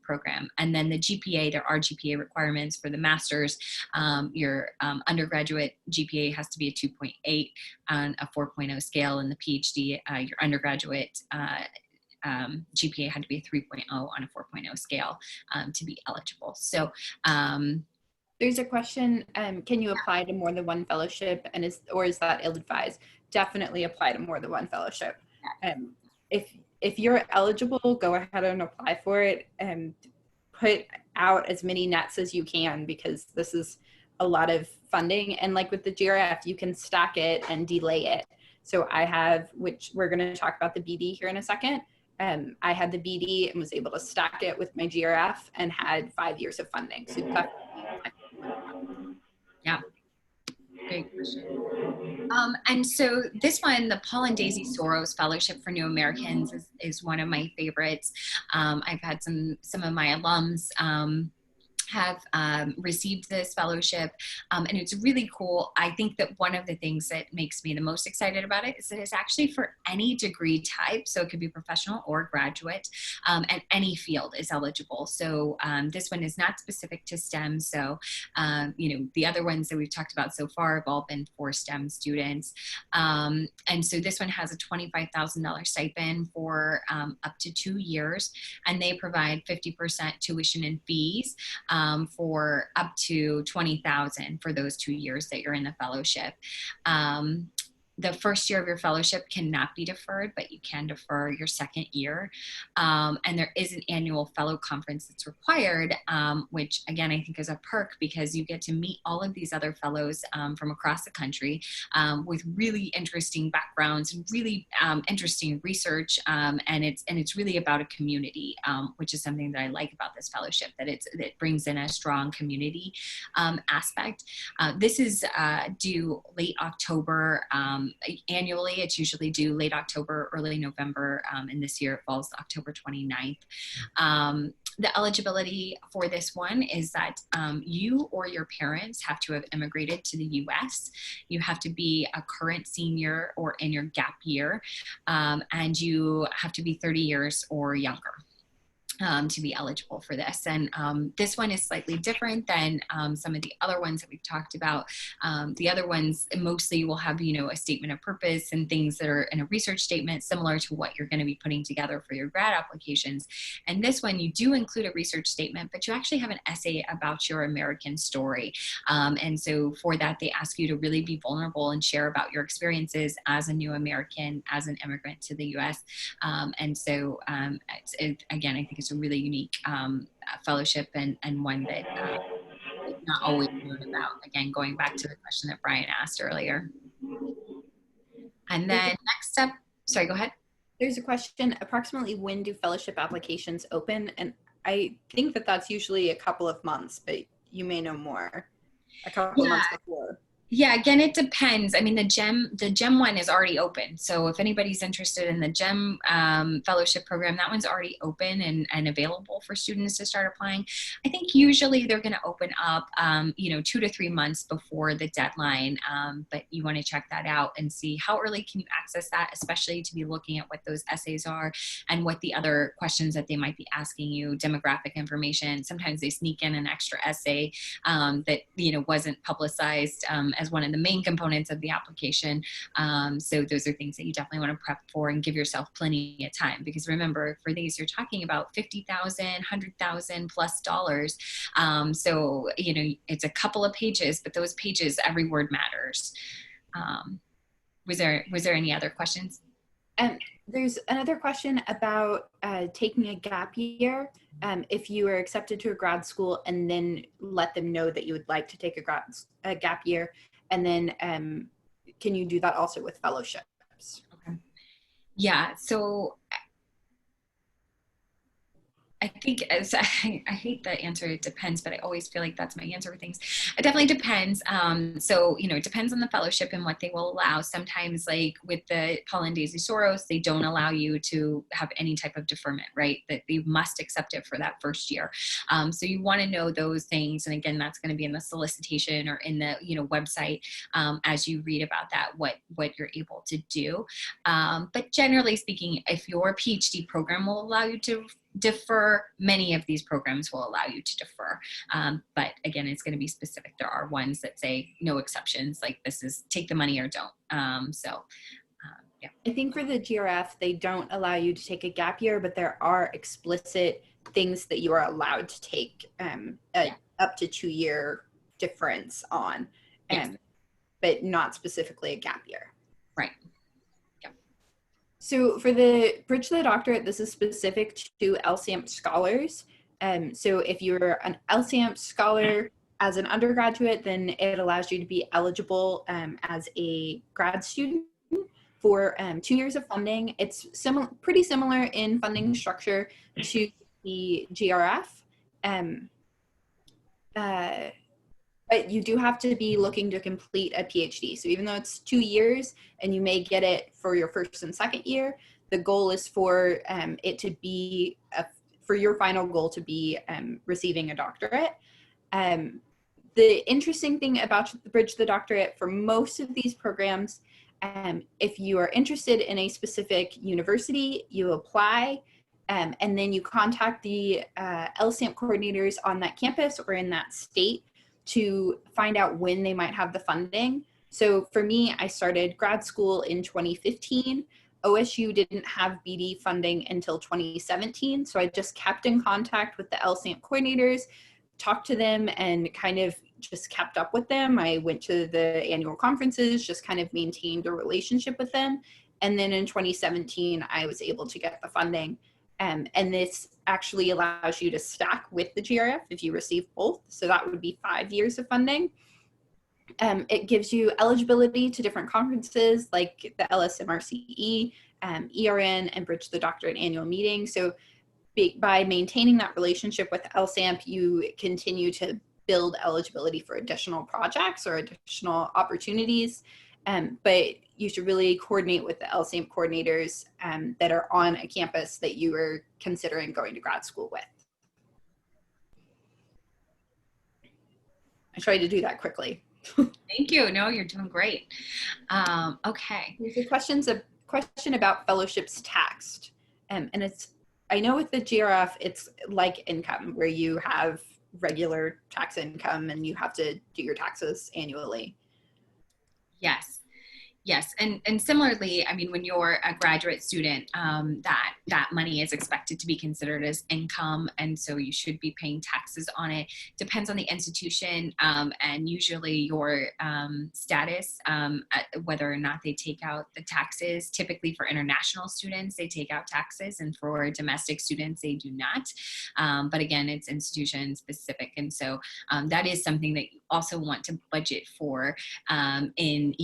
program. And then the GPA, there are GPA requirements for the master's. Your undergraduate GPA has to be a 2.8 on a 4.0 scale, and the PhD, your undergraduate GPA had to be a 3.0 on a 4.0 scale to be eligible. So there's a question, can you apply to more than one fellowship, and is that ill-advised? Definitely apply to more than one fellowship. If you're eligible, go ahead and apply for it and put out as many nets as you can, because this is a lot of funding. And like with the GRF, you can stack it and delay it. So I have, which we're going to talk about the BD here in a second. I had the BD and was able to stack it with my GRF and had 5 years of funding. So yeah. Great question. And so this one, the Paul and Daisy Soros Fellowship for New Americans, is one of my favorites. I've had some of my alums have received this fellowship, and it's really cool. I think that one of the things that makes me the most excited about it is that it's actually for any degree type, so it could be professional or graduate, and any field is eligible. So this one is not specific to STEM. So the other ones that we've talked about so far have all been for STEM students, and so this one has a $25,000 stipend for up to 2 years, and they provide 50% tuition and fees for up to $20,000 for those 2 years that you're in the fellowship. The first year of your fellowship cannot be deferred, but you can defer your second year. And there is an annual fellow conference that's required, which again, I think is a perk because you get to meet all of these other fellows from across the country with really interesting backgrounds and really interesting research. And it's really about a community, which is something that I like about this fellowship, that it brings in a strong community aspect. This is due late October. Annually, it's usually due late October, early November, and this year it falls October 29th. The eligibility for this one is that you or your parents have to have immigrated to the US. You have to be a current senior or in your gap year, and you have to be 30 years or younger to be eligible for this. And this one is slightly different than some of the other ones that we've talked about. The other ones mostly will have, a statement of purpose and things that are in a research statement similar to what you're going to be putting together for your grad applications. And this one, you do include a research statement, but you actually have an essay about your American story. And so for that, they ask you to really be vulnerable and share about your experiences as a new American, as an immigrant to the US. And so again, I think it's a really unique fellowship and one that is not always known about. Again, going back to the question that Brian asked earlier. And then next up, sorry, go ahead. There's a question, approximately when do fellowship applications open? And I think that that's usually a couple of months, but you may know more. A couple of months before. Yeah, again, it depends. I mean, the GEM one is already open. So if anybody's interested in the GEM fellowship program, that one's already open and available for students to start applying. I think usually they're going to open up, 2 to 3 months before the deadline. But you want to check that out and see how early can you access that, especially to be looking at what those essays are and what the other questions that they might be asking you, demographic information. Sometimes they sneak in an extra essay that, wasn't publicized as one of the main components of the application. So those are things that you definitely want to prep for and give yourself plenty of time, because remember, for these, you're talking about $50,000, $100,000 plus dollars. So, it's a couple of pages, but those pages, every word matters. Was there any other questions? There's another question about taking a gap year. If you are accepted to a grad school and then let them know that you would like to take a gap year, and then can you do that also with fellowships? Okay. Yeah, so I think I hate the answer, it depends, but I always feel like that's my answer for things. It definitely depends. So, it depends on the fellowship and what they will allow. Sometimes, like with the Paul and Daisy Soros, they don't allow you to have any type of deferment, right? That you must accept it for that first year. So you want to know those things. And again, that's going to be in the solicitation or in the, website as you read about that, what you're able to do. But generally speaking, if your PhD program will allow you to defer, many of ththese programs will allow you to defer. But again, it's going to be specific. There are ones that say no exceptions, like this is take the money or don't. Yeah. I think for the GRF, they don't allow you to take a gap year, but there are explicit things that you are allowed to take up to 2 year difference on, Yes. but not specifically a gap year. Right. So for the Bridge to the Doctorate, this is specific to LSAMP scholars. So if you're an LSAMP scholar as an undergraduate, then it allows you to be eligible as a grad student for 2 years of funding. It's pretty similar in funding structure to the GRF. but you do have to be looking to complete a PhD. So even though it's 2 years and you may get it for your first and second year, the goal is for it to be, for your final goal to be receiving a doctorate. The interesting thing about the Bridge to the Doctorate for most of these programs, if you are interested in a specific university, you apply, and then you contact the LSAMP coordinators on that campus or in that state to find out when they might have the funding. So for me, I started grad school in 2015. OSU didn't have BD funding until 2017. So I just kept in contact with the LSAMP coordinators, talked to them, and kind of just kept up with them. I went to the annual conferences, just kind of maintained a relationship with them. And then in 2017, I was able to get the funding. And this actually allows you to stack with the GRF if you receive both. So that would be 5 years of funding. It gives you eligibility to different conferences like the LSMRCE, ERN, and Bridge to the Doctorate annual meeting. So by maintaining that relationship with LSAMP, you continue to build eligibility for additional projects or additional opportunities. But you should really coordinate with the LSAMP coordinators that are on a campus that you are considering going to grad school with. I tried to do that quickly. Thank you. No, you're doing great. Okay. There's a question about fellowships taxed. And I know with the GRF, it's like income where you have regular tax income and you have to do your taxes annually. Yes. Yes, and similarly, I mean, when you're a graduate student, that money is expected to be considered as income, and so you should be paying taxes on it. Depends on the institution, and usually your status, whether or not they take out the taxes. Typically for international students, they take out taxes, and for domestic students, they do not. But again, it's institution specific, and so that is something that you also want to budget for in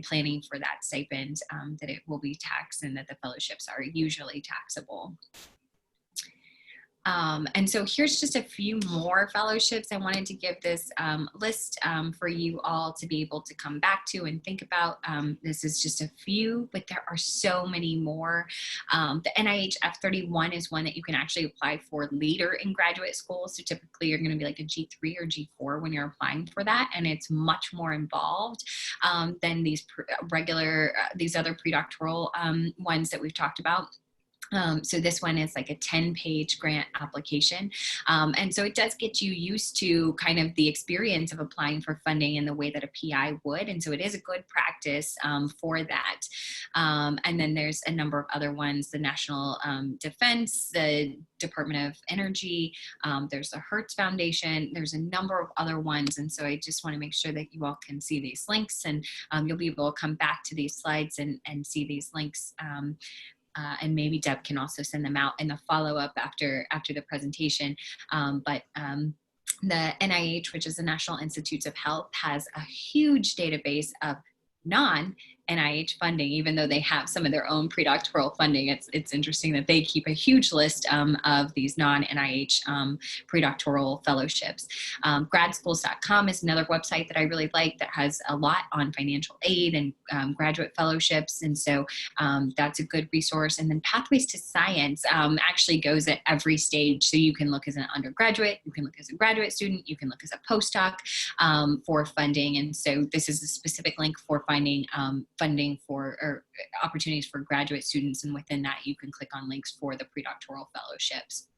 planning for that stipend, that it will be taxed and that the fellowships are usually taxable. And so here's just a few more fellowships. I wanted to give this list for you all to be able to come back to and think about. This is just a few, but there are so many more. The NIH F31 is one that you can actually apply for later in graduate school. So typically you're going to be like a G3 or G4 when you're applying for that. And it's much more involved than these these other predoctoral ones that we've talked about. So this one is like a 10-page grant application. And so it does get you used to kind of the experience of applying for funding in the way that a PI would. And so it is a good practice for that. And then there's a number of other ones, the National Defense, the Department of Energy, there's the Hertz Foundation, there's a number of other ones. And so I just want to make sure that you all can see these links, and you'll be able to come back to these slides and see these links. And maybe Deb can also send them out in the follow-up after the presentation. But the NIH, which is the National Institutes of Health, has a huge database of non-NIH funding, even though they have some of their own predoctoral funding. It's interesting that they keep a huge list of these non-NIH predoctoral fellowships. Gradschools.com is another website that I really like that has a lot on financial aid and graduate fellowships, and so that's a good resource. And then Pathways to Science actually goes at every stage, so you can look as an undergraduate, you can look as a graduate student, you can look as a postdoc for funding. And so this is a specific link for finding funding for or opportunities for graduate students, and within that you can click on links for the predoctoral fellowships.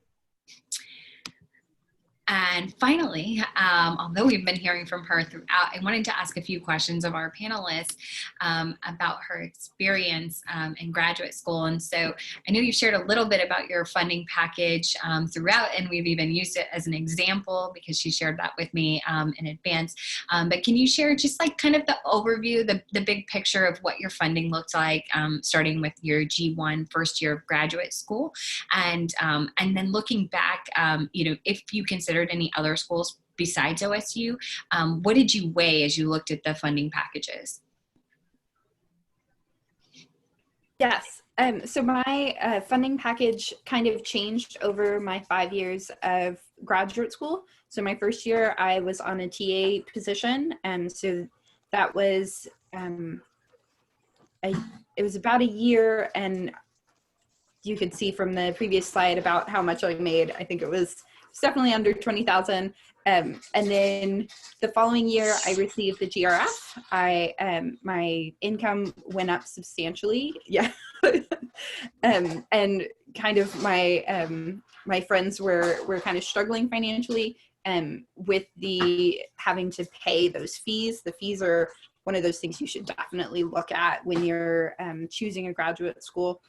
And finally, although we've been hearing from her throughout, I wanted to ask a few questions of our panelists about her experience in graduate school. And so I know you shared a little bit about your funding package throughout, and we've even used it as an example because she shared that with me in advance. But can you share just like kind of the overview, the big picture of what your funding looks like, starting with your G1 first year of graduate school, and then looking back, if you consider any other schools besides OSU, what did you weigh as you looked at the funding packages? Yes. So my funding package kind of changed over my 5 years of graduate school. So my first year, I was on a TA position, and so that was it was about a year, and you could see from the previous slide about how much I made. I think it was definitely under 20,000. And then the following year, I received the GRF. My income went up substantially. Yeah. And kind of my friends were kind of struggling financially with the having to pay those fees. The fees are one of those things you should definitely look at when you're choosing a graduate school.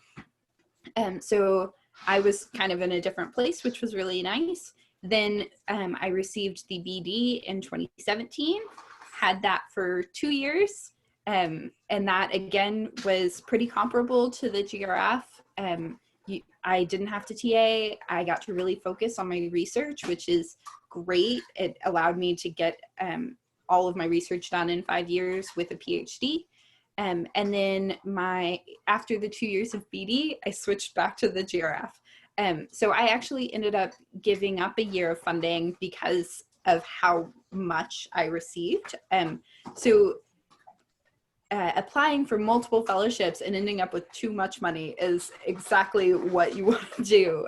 So I was kind of in a different place, which was really nice. Then I received the BD in 2017, had that for 2 years. And that again was pretty comparable to the GRF. I didn't have to TA. I got to really focus on my research, which is great. It allowed me to get all of my research done in 5 years with a PhD. And then after the 2 years of BD, I switched back to the GRF. So I actually ended up giving up a year of funding because of how much I received. Applying for multiple fellowships and ending up with too much money is exactly what you want to do.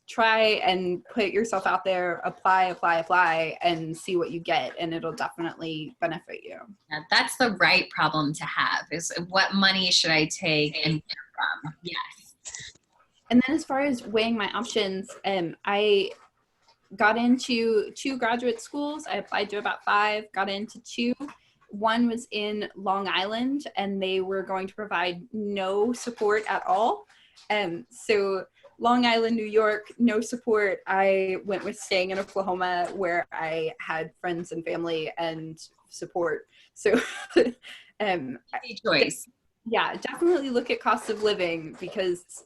Try and put yourself out there, apply, and see what you get, and it'll definitely benefit you. Yeah, that's the right problem to have, is what money should I take and where from? Yes. And then as far as weighing my options, I got into 2 graduate schools. I applied to about 5, got into 2. One was in Long Island, and they were going to provide no support at all. So Long Island, New York, no support. I went with staying in Oklahoma, where I had friends and family and support. So choice. Yeah, definitely look at cost of living, because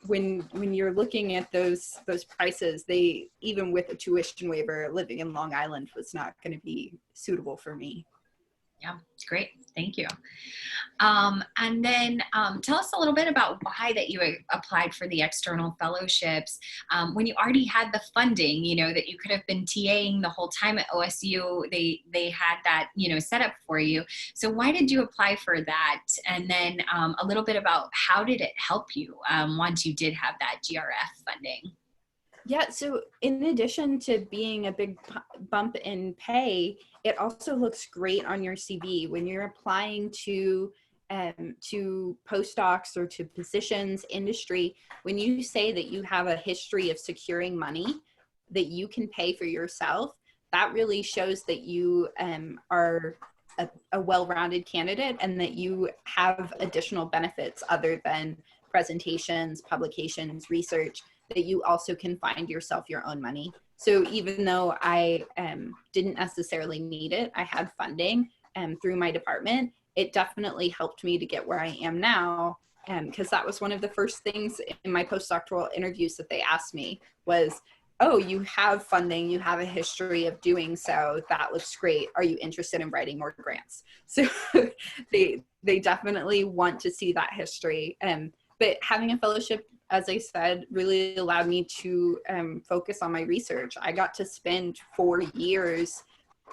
when you're looking at those prices, they, even with a tuition waiver, living in Long Island was not going to be suitable for me. Yeah, great. Thank you. And then tell us a little bit about why that you applied for the external fellowships when you already had the funding, that you could have been TAing the whole time at OSU. They had that, set up for you. So why did you apply for that? And then a little bit about how did it help you once you did have that GRF funding? Yeah, so in addition to being a big bump in pay, it also looks great on your CV when you're applying to postdocs or to positions, industry. When you say that you have a history of securing money that you can pay for yourself, that really shows that you are a well-rounded candidate, and that you have additional benefits other than presentations, publications, research, that you also can find yourself your own money. So even though I didn't necessarily need it, I had funding through my department. It definitely helped me to get where I am now, because that was one of the first things in my postdoctoral interviews that they asked me was, oh, you have funding, you have a history of doing so, that looks great. Are you interested in writing more grants? So they definitely want to see that history. But having a fellowship, as I said, really allowed me to focus on my research. I got to spend 4 years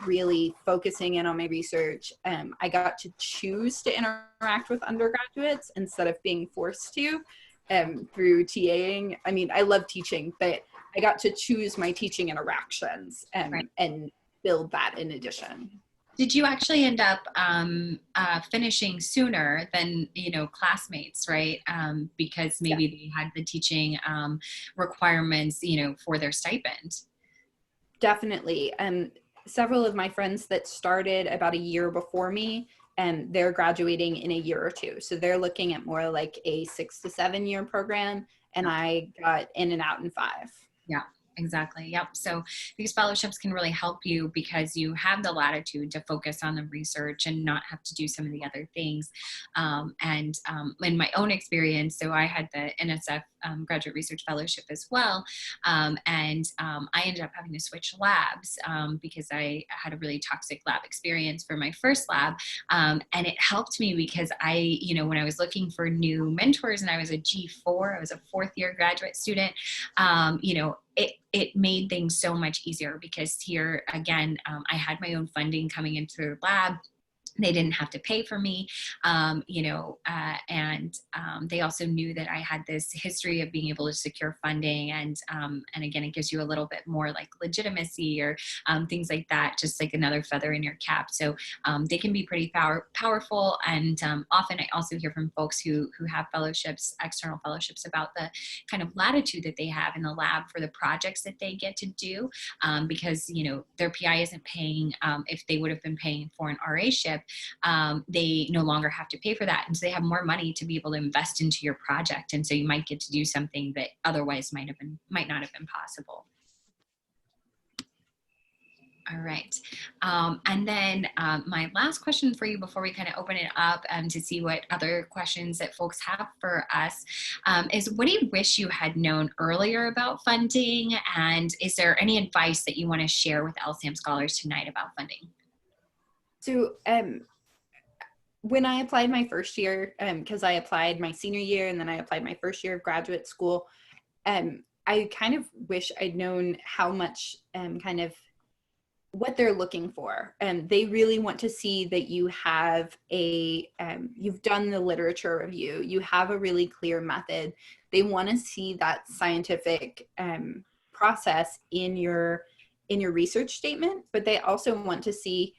really focusing in on my research. I got to choose to interact with undergraduates instead of being forced to through TAing. I mean, I love teaching, but I got to choose my teaching interactions and build that in addition. Did you actually end up finishing sooner than, classmates, right? Because maybe they had the teaching requirements, for their stipend. Definitely. Several of my friends that started about a year before me, they're graduating in a year or 2. So they're looking at more like a 6 to 7 year program, and I got in and out in 5. Yeah. Exactly. Yep. So these fellowships can really help you because you have the latitude to focus on the research and not have to do some of the other things. In my own experience, so I had the NSF Graduate Research Fellowship as well. I ended up having to switch labs because I had a really toxic lab experience for my first lab. And it helped me because when I was looking for new mentors and I was a G4, I was a 4th-year graduate student, it made things so much easier because here again, I had my own funding coming into the lab. They didn't have to pay for me, they also knew that I had this history of being able to secure funding, and again, it gives you a little bit more like legitimacy or things like that, just like another feather in your cap. So they can be pretty powerful, and often I also hear from folks who have fellowships, external fellowships, about the kind of latitude that they have in the lab for the projects that they get to do, because their PI isn't paying. If they would have been paying for an RA-ship, they no longer have to pay for that. And so they have more money to be able to invest into your project. And so you might get to do something that otherwise might not have been possible. All right. And then my last question for you before we kind of open it up to see what other questions that folks have for us is, what do you wish you had known earlier about funding? And is there any advice that you want to share with LSAM scholars tonight about funding? So when I applied my first year, because I applied my senior year and then I applied my first year of graduate school, I kind of wish I'd known how much kind of what they're looking for. They really want to see that you have you've done the literature review, you have a really clear method. They want to see that scientific process in your research statement, but they also want to see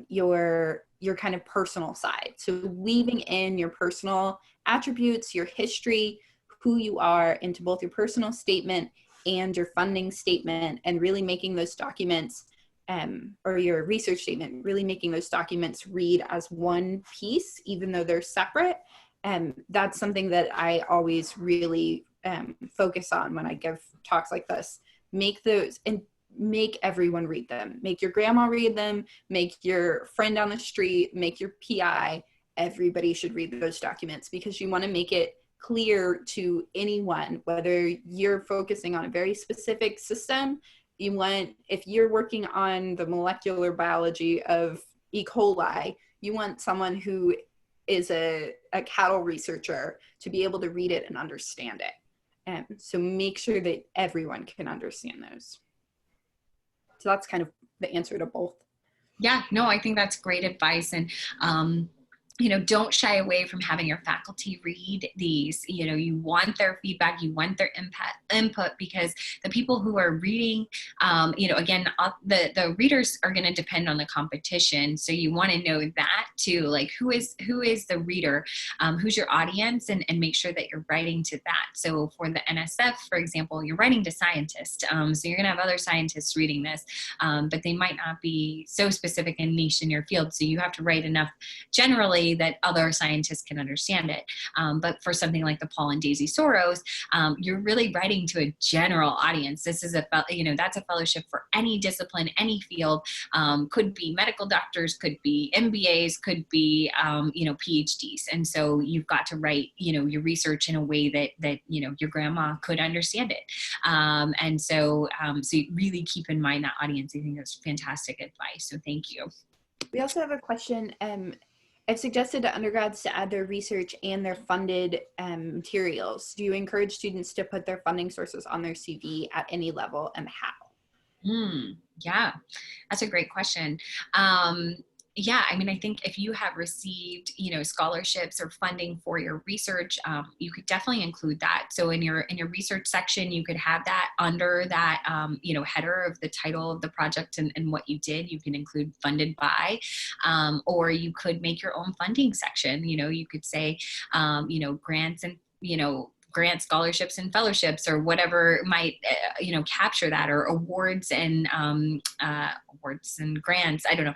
your kind of personal side. So weaving in your personal attributes, your history, who you are into both your personal statement and your funding statement, and really making those documents or your research statement, really making those documents read as one piece, even though they're separate. That's something that I always really focus on when I give talks like this. Make those, and make everyone read them. Make your grandma read them, make your friend on the street, make your PI. Everybody should read those documents, because you want to make it clear to anyone, whether you're focusing on a very specific system. You want, if you're working on the molecular biology of E. coli, you want someone who is a cattle researcher to be able to read it and understand it. So make sure that everyone can understand those. So that's kind of the answer to both. Yeah, no, I think that's great advice. And, don't shy away from having your faculty read these. You want their feedback, you want their input, because the people who are reading, again, the readers are going to depend on the competition. So you want to know that too, like who is the reader, who's your audience, and make sure that you're writing to that. So for the NSF, for example, you're writing to scientists. So you're going to have other scientists reading this, but they might not be so specific and niche in your field. So you have to write enough generally that other scientists can understand it. But for something like the Paul and Daisy Soros, you're really writing to a general audience. This is that's a fellowship for any discipline, any field. Could be medical doctors, could be MBAs, could be PhDs. And so you've got to write your research in a way that your grandma could understand it. So you really keep in mind that audience. I think that's fantastic advice. So thank you. We also have a question. I've suggested to undergrads to add their research and their funded materials. Do you encourage students to put their funding sources on their CV at any level, and how? Yeah, that's a great question. Yeah, I mean, I think if you have received, scholarships or funding for your research, you could definitely include that. So in your research section, you could have that under that, header of the title of the project and what you did. You can include funded by, or you could make your own funding section. You could say, grants and, grant scholarships and fellowships or whatever might, capture that, or awards and grants. I don't know.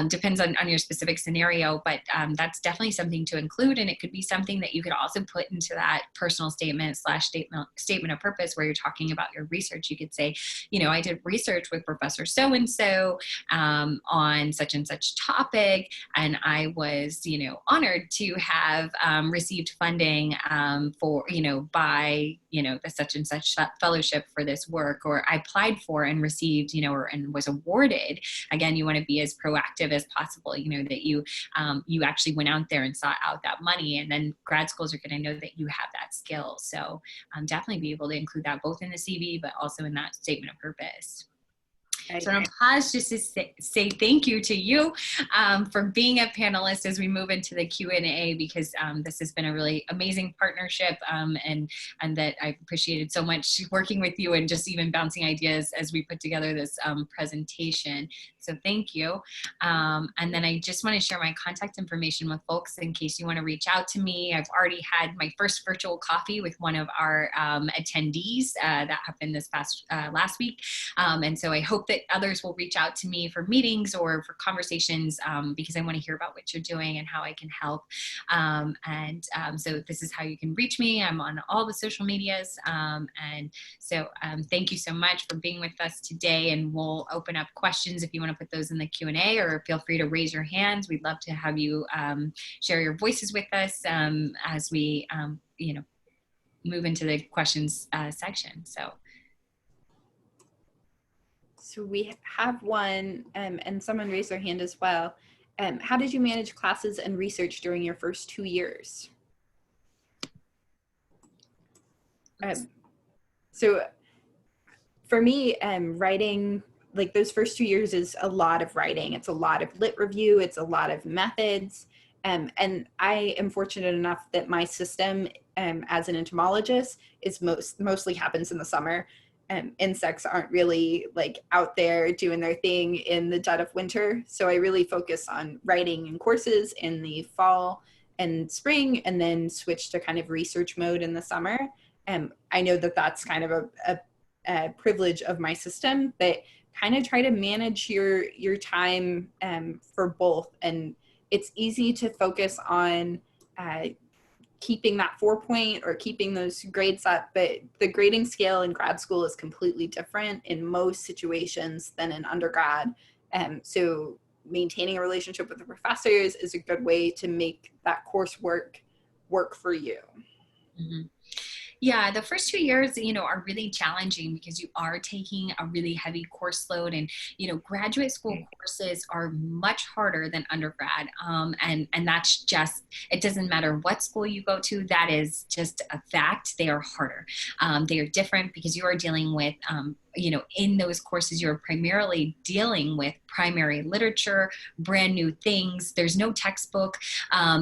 Depends on your specific scenario, but that's definitely something to include. And it could be something that you could also put into that personal statement of purpose where you're talking about your research. You could say, I did research with Professor so-and-so on such and such topic, and I was, honored to have received funding for, by, the such and such fellowship for this work, or I applied for and received, and was awarded. Again, you want to be as proactive as possible, that you actually went out there and sought out that money, and then grad schools are going to know that you have that skill. So definitely be able to include that both in the CV, but also in that statement of purpose. So I'm going to pause just to say thank you to you for being a panelist as we move into the Q&A, because this has been a really amazing partnership, and that I've appreciated so much working with you and just even bouncing ideas as we put together this presentation. So thank you. And then I just want to share my contact information with folks in case you want to reach out to me. I've already had my first virtual coffee with one of our attendees that happened this last week. And so I hope that others will reach out to me for meetings or for conversations, because I want to hear about what you're doing and how I can help. So this is how you can reach me. I'm on all the social medias. And so thank you so much for being with us today. And we'll open up questions if you want to put those in the Q&A, or feel free to raise your hands. We'd love to have you share your voices with us as we, move into the questions section. So we have one, and someone raised their hand as well. How did you manage classes and research during your first 2 years? So for me, writing, like those first 2 years is a lot of writing. It's a lot of lit review. It's a lot of methods. And I am fortunate enough that my system as an entomologist is mostly happens in the summer. Insects aren't really like out there doing their thing in the dead of winter. So I really focus on writing and courses in the fall and spring, and then switch to kind of research mode in the summer. I know that that's kind of a privilege of my system, but kind of try to manage your time for both. And it's easy to focus on keeping that 4-point or keeping those grades up, but the grading scale in grad school is completely different in most situations than in undergrad. So maintaining a relationship with the professors is a good way to make that coursework work for you. Mm-hmm. Yeah, the first 2 years, are really challenging because you are taking a really heavy course load, and, graduate school courses are much harder than undergrad. And that's just, it doesn't matter what school you go to, that is just a fact. They are harder. They are different because you are dealing with, in those courses, you're primarily dealing with primary literature, brand new things. There's no textbook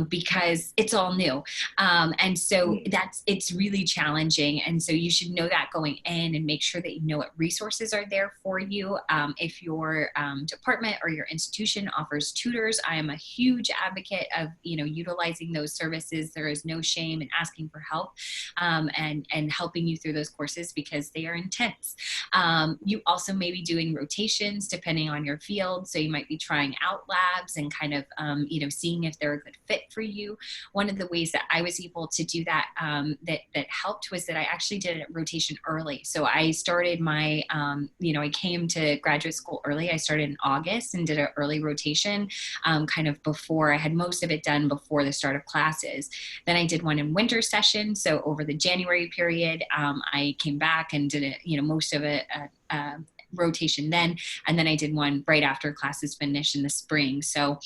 because it's all new. And so it's really challenging. And so you should know that going in, and make sure that you know what resources are there for you. If your department or your institution offers tutors, I am a huge advocate of, utilizing those services. There is no shame in asking for help and helping you through those courses because they are intense. You also may be doing rotations depending on your field. So you might be trying out labs and kind of, seeing if they're a good fit for you. One of the ways that I was able to do that, that helped, was that I actually did a rotation early. So I started my, I came to graduate school early. I started in August and did an early rotation kind of before. I had most of it done before the start of classes. Then I did one in winter session. So over the January period, I came back and did it, most of it rotation then, and then I did one right after classes finished in the spring. So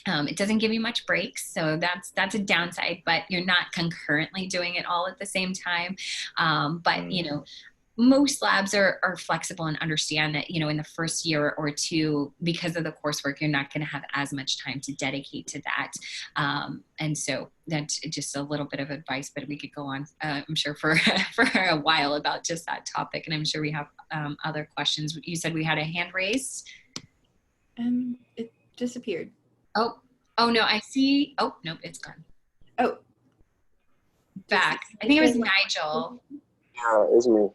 it doesn't give you much breaks, so that's a downside, but you're not concurrently doing it all at the same time. But most labs are flexible and understand that, in the first year or two, because of the coursework, you're not going to have as much time to dedicate to that. And so that's just a little bit of advice, but we could go on, I'm sure, for a while about just that topic. And I'm sure we have other questions. You said we had a hand raised. It disappeared. Oh no, I see. Oh, nope, it's gone. Oh. back. I think it was Nigel. Yeah, it's me.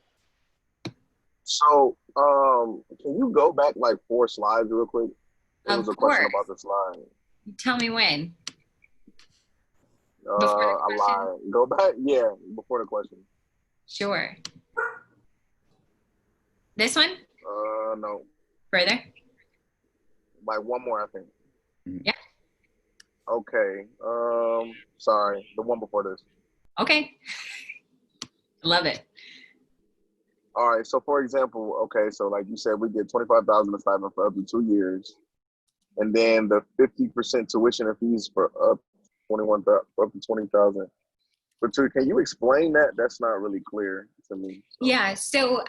So, can you go back like 4 slides real quick? There was a question about the slide. Tell me when. Before the I question? lied. Go back, yeah, before the question. Sure. This one? No. Further? Like one more, I think. Yeah. Okay. Sorry, the one before this. Okay. Love it. All right. So, for example, okay, so like you said, we get 25,000 a stipend for up to 2 years, and then the 50% tuition and fees for up to 20,000 for 2. Can you explain that? That's not really clear to me. So. Yeah. So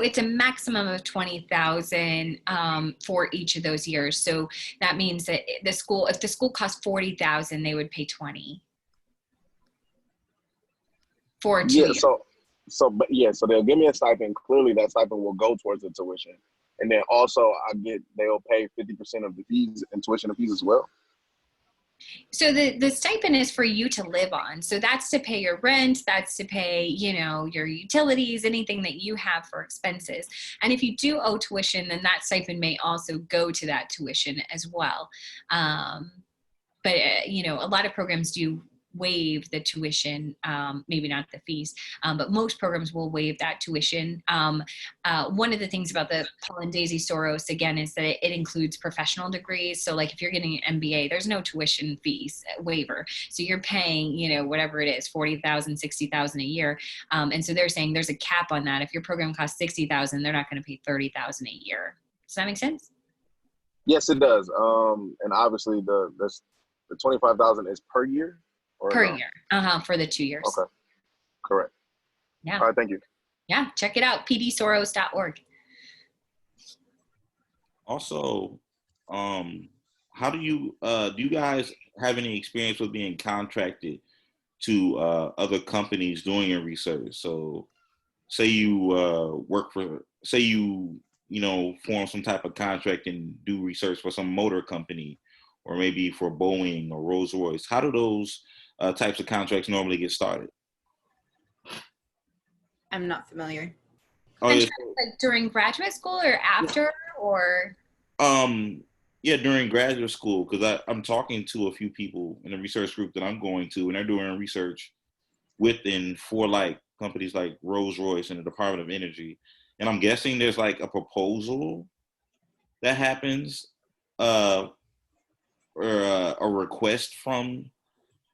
it's a maximum of 20,000 for each of those years. So that means that if the school costs 40,000, they would pay 20 for 2 years. So they'll give me a stipend. Clearly, that stipend will go towards the tuition, and then also they'll pay 50% of the fees and tuition and fees as well. So the stipend is for you to live on. So that's to pay your rent, that's to pay, your utilities, anything that you have for expenses. And if you do owe tuition, then that stipend may also go to that tuition as well. But a lot of programs do waive the tuition, maybe not the fees, but most programs will waive that tuition. One of the things about the Paul and Daisy Soros, again, is that it includes professional degrees. So like if you're getting an MBA, there's no tuition fees waiver. So you're paying, whatever it is, 40,000, 60,000 a year. And so they're saying there's a cap on that. If your program costs 60,000, they're not going to pay 30,000 a year. Does that make sense? Yes, it does. And obviously the 25,000 is per year. Per year, for the 2 years. Okay, correct. Yeah. All right, thank you. Yeah, check it out, pdsoros.org. Also, how do you guys have any experience with being contracted to other companies doing your research? So, say you form some type of contract and do research for some motor company, or maybe for Boeing or Rolls-Royce. How do those types of contracts normally get started? I'm not familiar. Like during graduate school or after, or? Yeah, during graduate school, because I'm talking to a few people in the research group that I'm going to, and they're doing research for like companies like Rolls-Royce and the Department of Energy. And I'm guessing there's like a proposal that happens, or a request from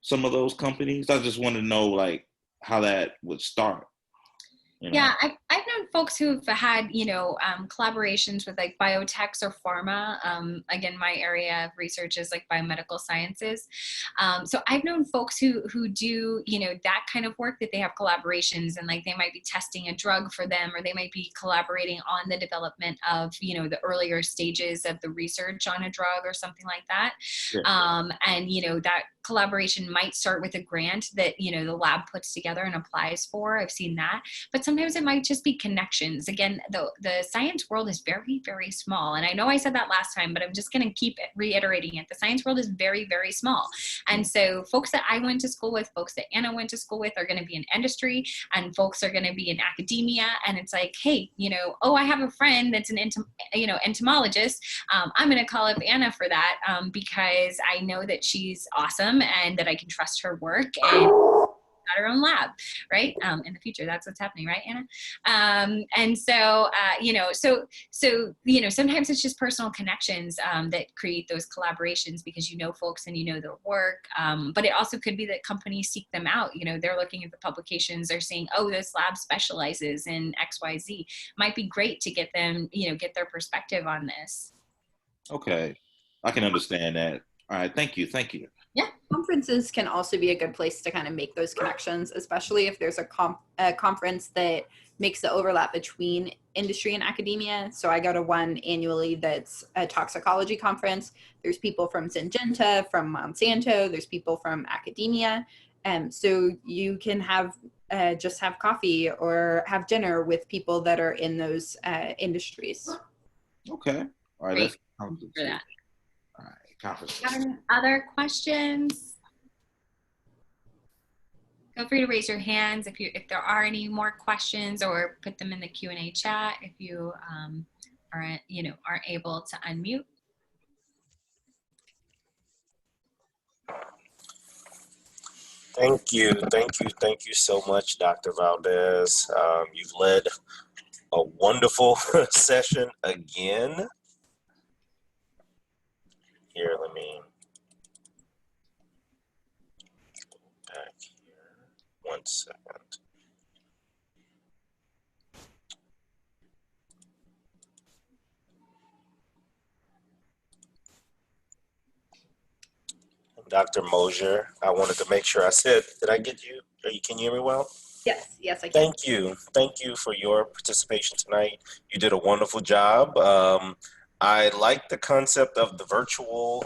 some of those companies. I just want to know like how that would start. Yeah, I've known folks who've had, collaborations with like biotechs or pharma. Again, my area of research is like biomedical sciences. So I've known folks who do, that kind of work, that they have collaborations and like they might be testing a drug for them, or they might be collaborating on the development of, the earlier stages of the research on a drug or something like that. Sure. And, that collaboration might start with a grant that, the lab puts together and applies for. I've seen that. But sometimes it might just be connections. Again, the science world is very, very small. And I know I said that last time, but I'm just going to keep reiterating it. The science world is very, very small. And so folks that I went to school with, folks that Anna went to school with are going to be in industry, and folks are going to be in academia. And it's like, hey, I have a friend that's an entomologist. I'm going to call up Anna for that because I know that she's awesome and that I can trust her work, and got her own lab, right? In the future, that's what's happening, right, Anna? And so, sometimes it's just personal connections that create those collaborations because folks and their work. But it also could be that companies seek them out. They're looking at the publications, they're saying, oh, this lab specializes in XYZ. Might be great to get them, get their perspective on this. Okay, I can understand that. All right, thank you. Yeah, conferences can also be a good place to kind of make those connections, especially if there's a conference that makes the overlap between industry and academia. So I go to one annually that's a toxicology conference. There's people from Syngenta, from Monsanto, there's people from academia. So you can have coffee or have dinner with people that are in those industries. Okay. All right. Great. Thank you for that. All right. Conferences. Have any other questions? feel free to raise your hands if there are any more questions, or put them in the Q&A chat if you aren't able to unmute. Thank you so much, Dr. Valdez. You've led a wonderful session again. Here, let me go back here. 1 second. Dr. Mosier, I wanted to make sure I said, did I get you? Can you hear me well? Yes, I can. Thank you. Thank you for your participation tonight. You did a wonderful job. I like the concept of the virtual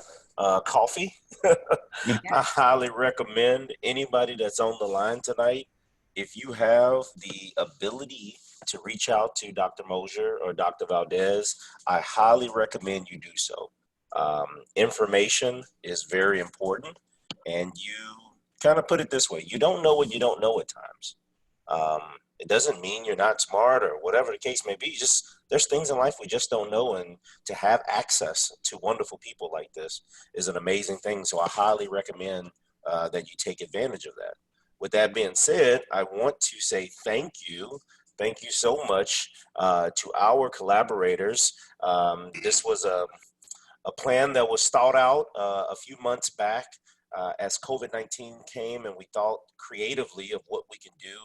coffee. I highly recommend anybody that's on the line tonight, if you have the ability to reach out to Dr. Mosier or Dr. Valdez, I highly recommend you do so. Information is very important, and you kind of put it this way: you don't know what you don't know at times. It doesn't mean you're not smart or whatever the case may be. Just there's things in life we just don't know, and to have access to wonderful people like this is an amazing thing. So I highly recommend that you take advantage of that. With that being said, I want to say thank you. Thank you so much to our collaborators. This was a plan that was thought out a few months back as COVID-19 came, and we thought creatively of what we can do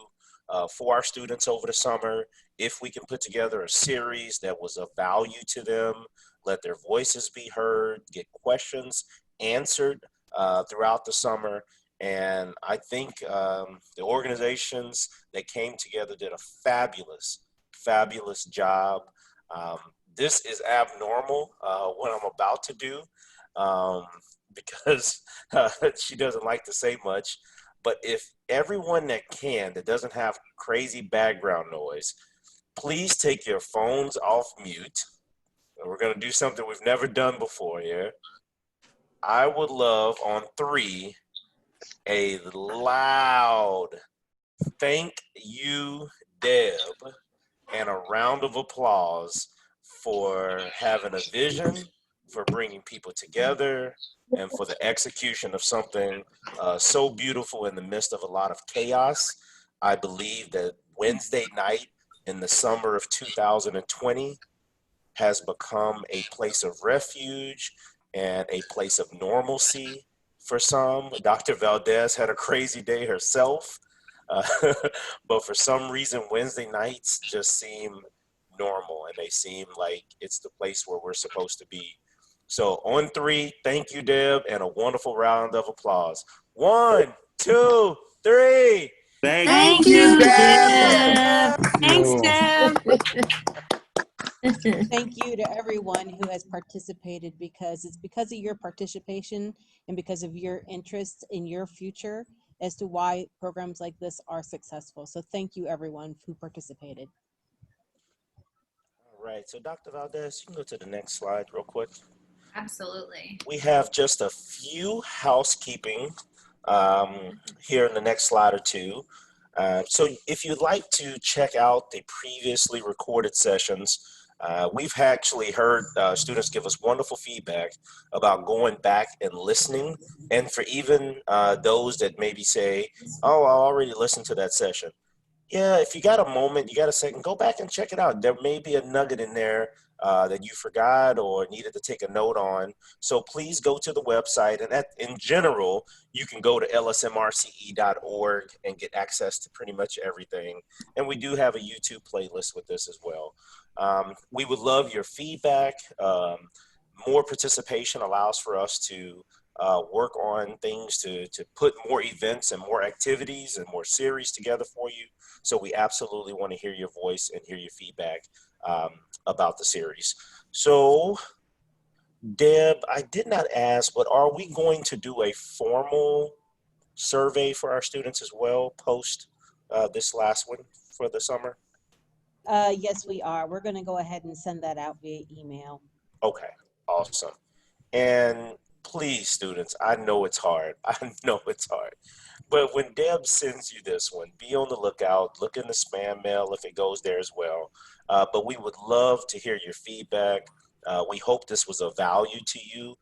for our students over the summer. If we can put together a series that was of value to them, let their voices be heard, get questions answered throughout the summer. And I think the organizations that came together did a fabulous job. This is abnormal, what I'm about to do, because she doesn't like to say much. But if everyone that doesn't have crazy background noise, please take your phones off mute. We're going to do something we've never done before here. I would love, on 3, a loud thank you, Deb, and a round of applause for having a vision, for bringing people together, and for the execution of something so beautiful in the midst of a lot of chaos. I believe that Wednesday night in the summer of 2020 has become a place of refuge and a place of normalcy for some. Dr. Valdez had a crazy day herself, but for some reason, Wednesday nights just seem normal, and they seem like it's the place where we're supposed to be. So on 3, thank you, Deb, and a wonderful round of applause. 1, 2, 3. Thank you, Deb. Deb. Thanks, Deb. Thank you to everyone who has participated, because it's because of your participation and because of your interest in your future as to why programs like this are successful. So thank you, everyone who participated. All right, so Dr. Valdez, you can go to the next slide real quick. Absolutely. We have just a few housekeeping here in the next slide or two. So if you'd like to check out the previously recorded sessions, we've actually heard students give us wonderful feedback about going back and listening. And for even those that maybe say, oh, I already listened to that session. Yeah, if you got a moment, you got a second, go back and check it out. There may be a nugget in there that you forgot or needed to take a note on. So please go to the website. And in general, you can go to lsmrce.org and get access to pretty much everything. And we do have a YouTube playlist with this as well. We would love your feedback. More participation allows for us to work on things to put more events and more activities and more series together for you. So we absolutely want to hear your voice and hear your feedback about the series. So Deb, I did not ask, but are we going to do a formal survey for our students as well post this last one for the summer? Yes, we are. We're going to go ahead and send that out via email. Okay, awesome. And please, students, I know it's hard. I know it's hard. But when Deb sends you this one, be on the lookout. Look in the spam mail if it goes there as well. But we would love to hear your feedback. We hope this was of value to you,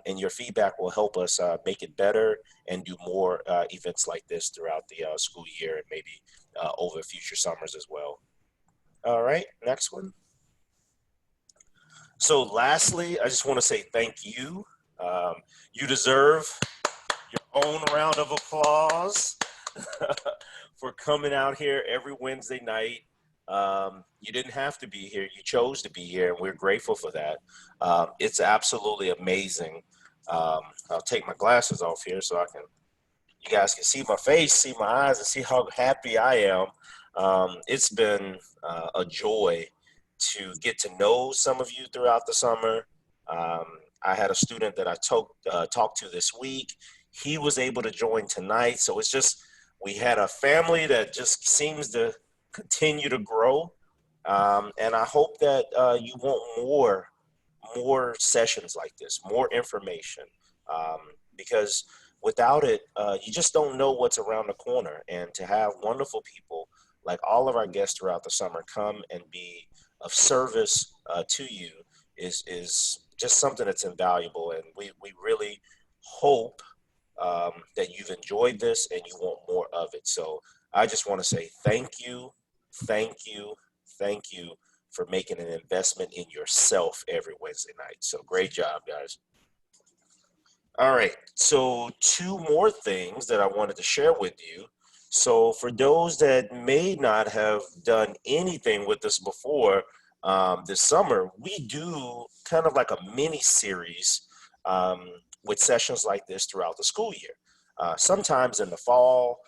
and your feedback will help us make it better and do more events like this throughout the school year and maybe over future summers as well. All right, next one. So lastly, I just want to say thank you. You deserve your own round of applause for coming out here every Wednesday night. You didn't have to be here. You chose to be here, and we're grateful for that. It's absolutely amazing. I'll take my glasses off here so you guys can see my face, see my eyes, and see how happy I am. It's been a joy to get to know some of you throughout the summer. I had a student that I talked to this week. He was able to join tonight. So it's just, we had a family that just seems to continue to grow. And I hope that you want more sessions like this, more information, because without it, you just don't know what's around the corner. And to have wonderful people like all of our guests throughout the summer come and be of service to you is just something that's invaluable. And we really hope that you've enjoyed this and you want more of it. So I just want to say thank you, thank you, thank you for making an investment in yourself every Wednesday night. So great job, guys. All right, so two more things that I wanted to share with you. So for those that may not have done anything with us before this summer, we do kind of like a mini series with sessions like this throughout the school year. Sometimes in the fall,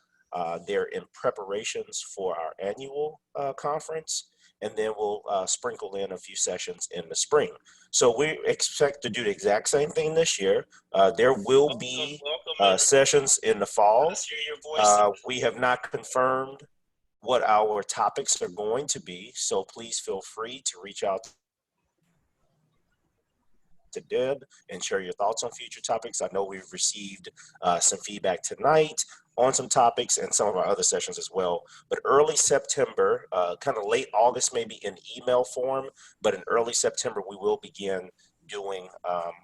they're in preparations for our annual conference, and then we'll sprinkle in a few sessions in the spring. So we expect to do the exact same thing this year. There will be sessions in the fall. We have not confirmed what our topics are going to be, so please feel free to reach out to Deb and share your thoughts on future topics. I know we've received some feedback tonight on some topics and some of our other sessions as well. But early September, kind of late August, maybe in email form, but in early September, we will begin doing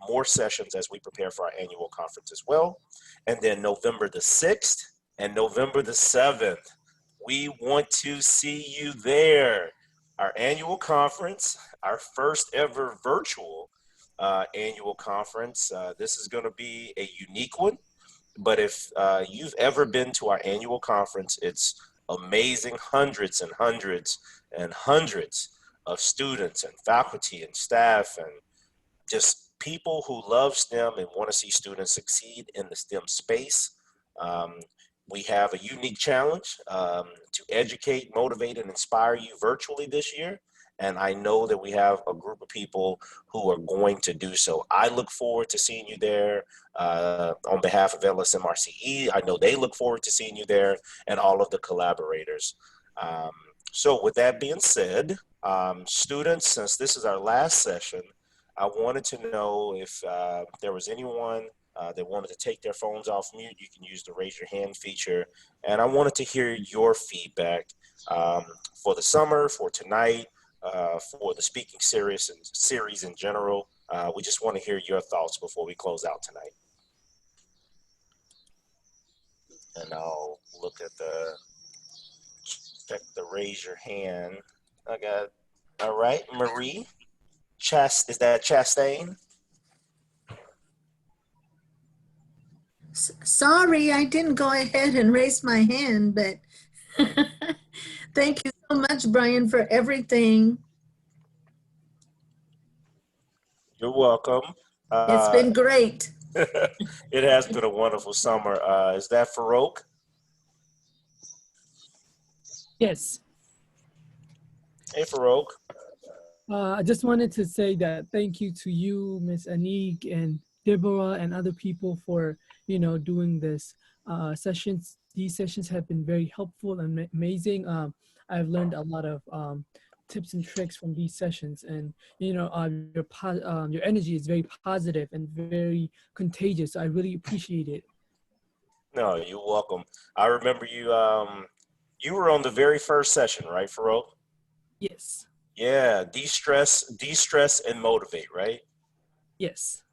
more sessions as we prepare for our annual conference as well. And then November the 6th and November the 7th, we want to see you there. Our annual conference, our first ever virtual annual conference. This is going to be a unique one, but if you've ever been to our annual conference, it's amazing. Hundreds and hundreds and hundreds of students and faculty and staff and just people who love STEM and want to see students succeed in the STEM space. We have a unique challenge to educate, motivate, and inspire you virtually this year. And I know that we have a group of people who are going to do so. I look forward to seeing you there on behalf of LSMRCE. I know they look forward to seeing you there and all of the collaborators. So with that being said, students, since this is our last session, I wanted to know if there was anyone that wanted to take their phones off mute. You can use the raise your hand feature. And I wanted to hear your feedback for the summer, for tonight, for the speaking series in general. We just want to hear your thoughts before we close out tonight. And I'll look at check the raise your hand. I got, all right, Marie. Is that Chastain? Sorry, I didn't go ahead and raise my hand, but thank you so much, Brian, for everything. You're welcome. It's been great. It has been a wonderful summer. Is that Farouk? Yes. Hey, Farouk. I just wanted to say that thank you to you, Miss Anik and Deborah and other people for, doing this sessions. These sessions have been very helpful and amazing. I've learned a lot of tips and tricks from these sessions, and your energy is very positive and very contagious. I really appreciate it. No, you're welcome. I remember you. You were on the very first session, right, Farouk? Yes. Yeah, de-stress, and motivate, right? Yes.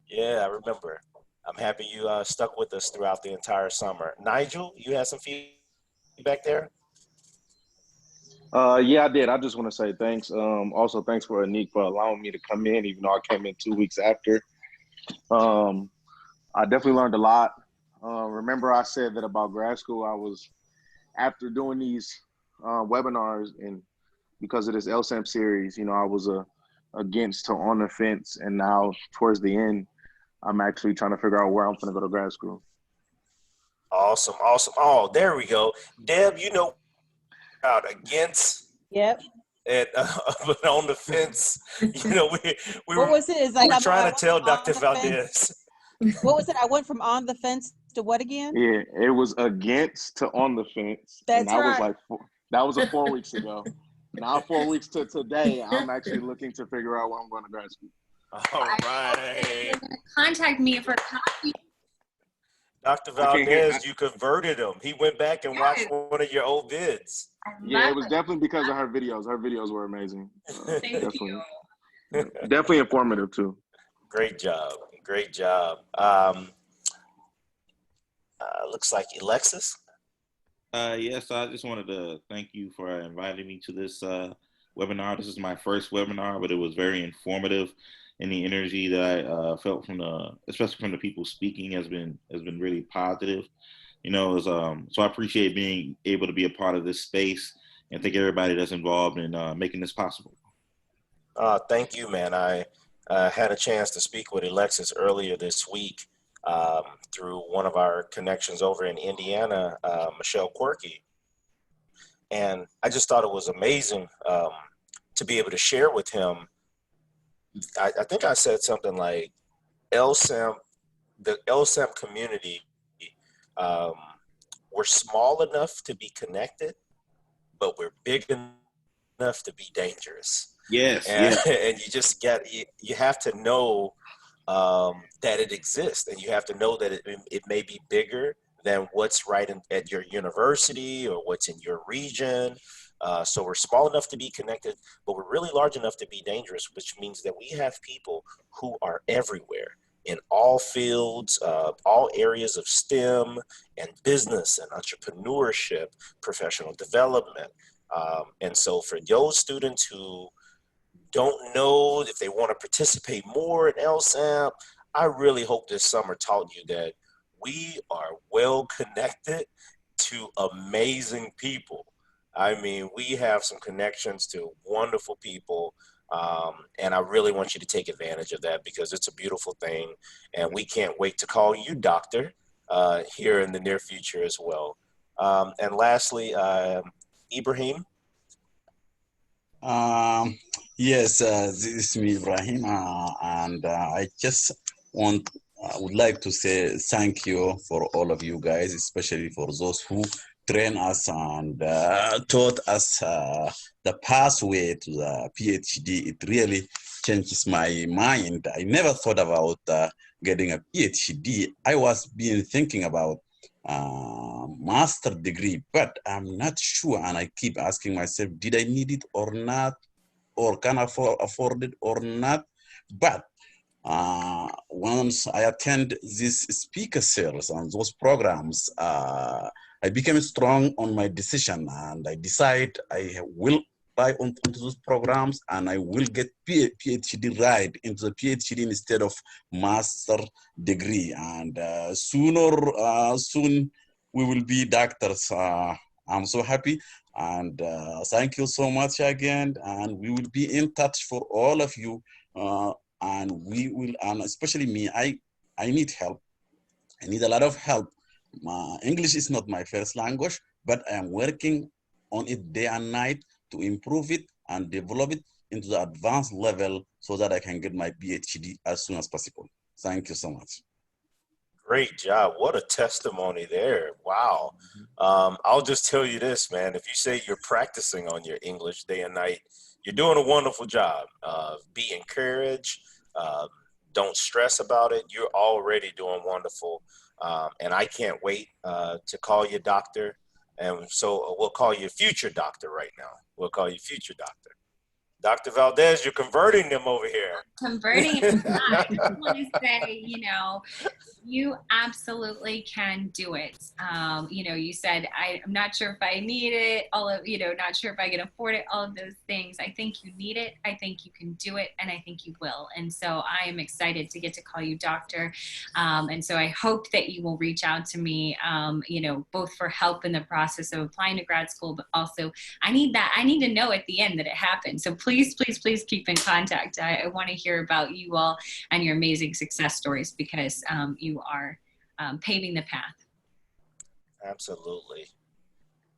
Yeah, I remember. I'm happy you stuck with us throughout the entire summer. Nigel, you had some feedback there? Yeah, I did. I just want to say thanks. Also, thanks for Anik for allowing me to come in, even though I came in 2 weeks after. I definitely learned a lot. Remember, I said that about grad school. I was after doing these webinars, and because of this LSAM series, I was against to on the fence, and now towards the end, I'm actually trying to figure out where I'm going to go to grad school. Awesome, awesome. Oh, there we go. Deb, out against Yep. and but on the fence. We What were was it? It's we like were I trying to went tell from on Dr. the fence. Valdez. What was it? I went from on the fence to what again? Yeah, it was against to on the fence, and That's that was right. like that was 4 weeks ago. Now 4 weeks to today, I'm actually looking to figure out where I'm going to grad school. All right. Contact me for coffee. Dr. I can't hear. Valdez, you converted him. He went back and watched one of your old vids. Yeah, it was definitely because of her videos. Her videos were amazing. Thank you. Definitely informative too. Great job. Great job. Looks like Alexis. Yes, I just wanted to thank you for inviting me to this webinar. This is my first webinar, but it was very informative, and the energy that I felt especially from the people speaking, has been really positive. So I appreciate being able to be a part of this space, and thank everybody that's involved in making this possible. Thank you, man. I had a chance to speak with Alexis earlier this week through one of our connections over in Indiana, Michelle Quirky. And I just thought it was amazing to be able to share with him. I think I said something like the LSAM community, we're small enough to be connected, but we're big enough to be dangerous. Yes, and you just you have to know that it exists, and you have to know that it may be bigger than what's right at your university or what's in your region. So we're small enough to be connected, but we're really large enough to be dangerous, which means that we have people who are everywhere in all fields, all areas of STEM and business and entrepreneurship, professional development. And so for those students who don't know if they want to participate more in LSAM, I really hope this summer taught you that we are well connected to amazing people. I mean, we have some connections to wonderful people, and I really want you to take advantage of that because it's a beautiful thing, and we can't wait to call you doctor here in the near future as well. And lastly, Ibrahim. Yes, this is me, Ibrahim, and I just would like to say thank you for all of you guys, especially for those who train us and taught us the pathway to the PhD. It really changes my mind. I never thought about getting a PhD. I was thinking about master degree, but I'm not sure, and I keep asking myself, did I need it or not, or can I afford it or not? But once I attend these speaker series and those programs, I became strong on my decision, and I decide I will apply onto those programs, and I will get PhD right into the PhD instead of master degree. And soon we will be doctors. I'm so happy, and thank you so much again. And we will be in touch for all of you. And we will, and especially me, I need help. I need a lot of help. English is not my first language, but I am working on it day and night to improve it and develop it into the advanced level so that I can get my PhD as soon as possible. Thank you so much. Great job. What a testimony there. Wow. I'll just tell you this, man. If you say you're practicing on your English day and night, you're doing a wonderful job. Be encouraged. Don't stress about it. You're already doing wonderful. And I can't wait to call you doctor. And so we'll call you future doctor right now. We'll call you future doctor. Dr. Valdez, you're converting them over here. Converting it. I just want to say, you absolutely can do it. You said, I'm not sure if I need it, not sure if I can afford it, all of those things. I think you need it. I think you can do it. And I think you will. And so I am excited to get to call you doctor. And so I hope that you will reach out to me, both for help in the process of applying to grad school, but also I need to know at the end that it happened. So please, please, please keep in contact. I want to hear about you all and your amazing success stories, because you are paving the path. Absolutely.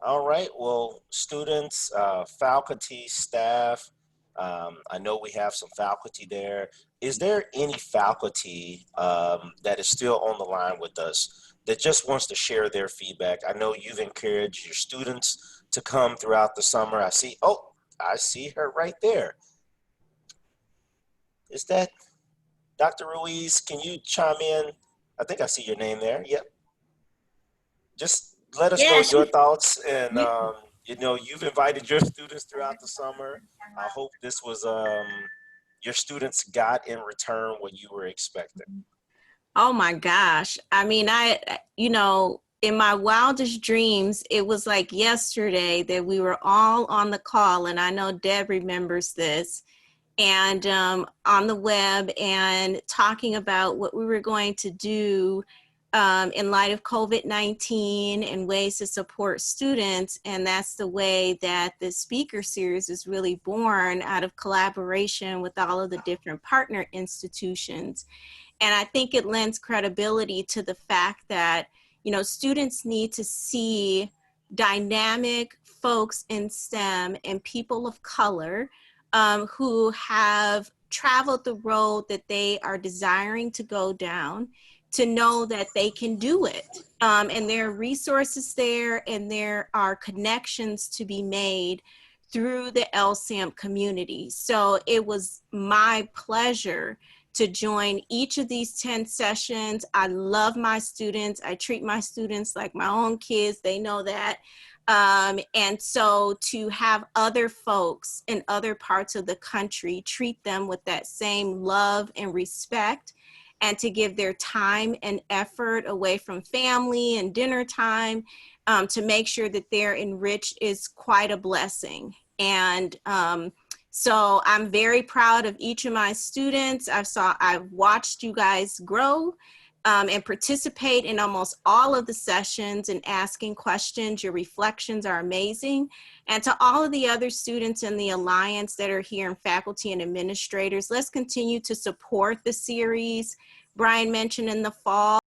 All right. Well, students, faculty, staff, I know we have some faculty there. Is there any faculty that is still on the line with us that just wants to share their feedback? I know you've encouraged your students to come throughout the summer. I see her right there. Is that Dr. Ruiz? Can you chime in? I think I see your name there. Yep. Just let us know your thoughts. And, you've invited your students throughout the summer. I hope this was your students got in return what you were expecting. Oh my gosh. I mean, in my wildest dreams, it was like yesterday that we were all on the call, and I know Deb remembers this, and on the web and talking about what we were going to do in light of COVID-19 and ways to support students. And that's the way that the speaker series is really born, out of collaboration with all of the different partner institutions. And I think it lends credibility to the fact that, students need to see dynamic folks in STEM and people of color who have traveled the road that they are desiring to go down, to know that they can do it. And there are resources there, and there are connections to be made through the LSAMP community. So it was my pleasure to join each of these 10 sessions. I love my students. I treat my students like my own kids. They know that. And so to have other folks in other parts of the country treat them with that same love and respect, and to give their time and effort away from family and dinner time to make sure that they're enriched is quite a blessing. And so I'm very proud of each of my students. I've watched you guys grow and participate in almost all of the sessions and asking questions. Your reflections are amazing. And to all of the other students in the Alliance that are here, and faculty and administrators, let's continue to support the series. Brian mentioned in the fall,